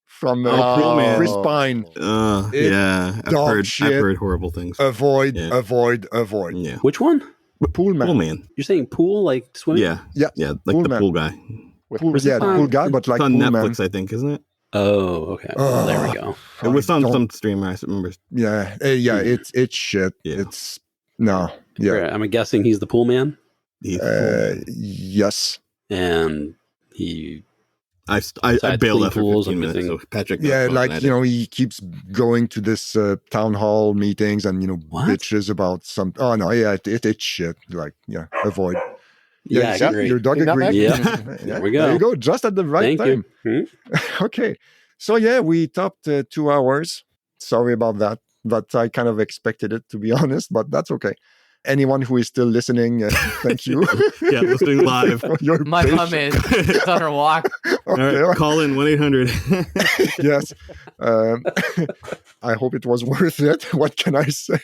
from Pool Man. Chris Pine. It's Yeah, I've dog heard shit. horrible things. Avoid, Yeah. avoid. Yeah. Which one? Pool Man. Pool Man. You're saying pool, like swimming? Yeah. Yeah. Yeah, like Pool the Man. pool guy. Pool, With yeah, the on- pool guy, but like It's on Pool Netflix, Man. I think, isn't it? Oh, okay. Well, there we go. It was I on don't- some streamer, I remember. Yeah, it's shit. Yeah. It's no, yeah, Right, I'm guessing he's the pool man, He's yes. and he I bailed after pools, 15 minutes. everything. So Patrick, Yeah, knows like, that. he keeps going to this town hall meetings and, What? bitches about some. Oh, no, yeah, it's shit. Like, yeah, avoid. Yeah, I you see, agree. your dog Big nutmeg? agreed. Yeah. Yeah, There we There go. you go, just at the right Thank time. you. Okay. So, yeah, we topped 2 hours. Sorry about that. But I kind of expected it, to be honest, but that's okay. Anyone who is still listening, thank you. Yeah, listening live. For your My mom patience. is on her walk. All right, call in 1-800. Yes. I hope it was worth it. What can I say?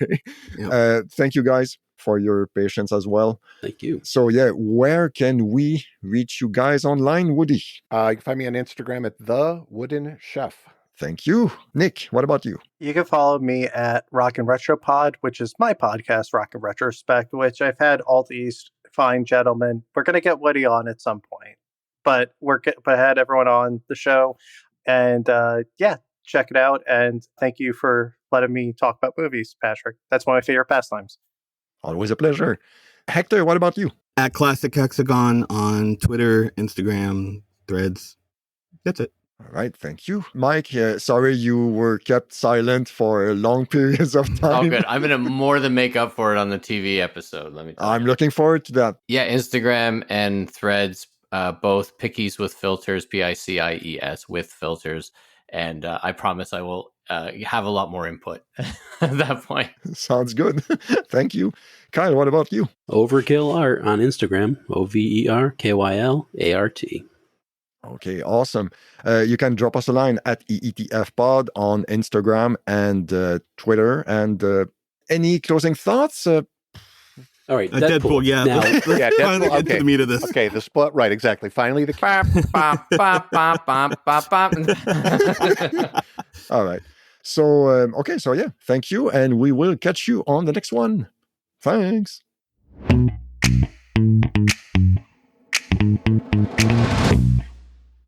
Yeah. Thank you guys for your patience as well. Thank you. So, yeah, where can we reach you guys online, Woody? You can find me on Instagram at The Wooden Chef. Thank you. Nick, what about you? You can follow me at Rock and Retro Pod, which is my podcast, Rock and Retrospect, which I've had all these fine gentlemen. We're going to get Woody on at some point, but I had everyone on the show, and yeah, check it out. And thank you for letting me talk about movies, Patrick. That's one of my favorite pastimes. Always a pleasure. Hector, what about you? At Classic Hexagon on Twitter, Instagram, Threads. That's it. All right, thank you. Mike, sorry you were kept silent for long periods of time. Oh, good. I'm going to more than make up for it on the TV episode. Let me tell I'm you. looking forward to that. Yeah, Instagram and Threads, both Pickies with filters, PICIES with filters. And I promise I will have a lot more input at that point. Sounds good. Thank you. Kyle, what about you? Overkill Art on Instagram. OVERKYLART. Okay, awesome. You can drop us a line at EETFpod on Instagram and Twitter. And any closing thoughts? All right, Deadpool, yeah. Now, Yeah, Finally Deadpool, get to the meat of this. Okay, the split, right, exactly. Finally, the Bop, bop, bop, bop, bop, bop. All right. So, okay, so yeah, thank you. And we will catch you on the next one. Thanks.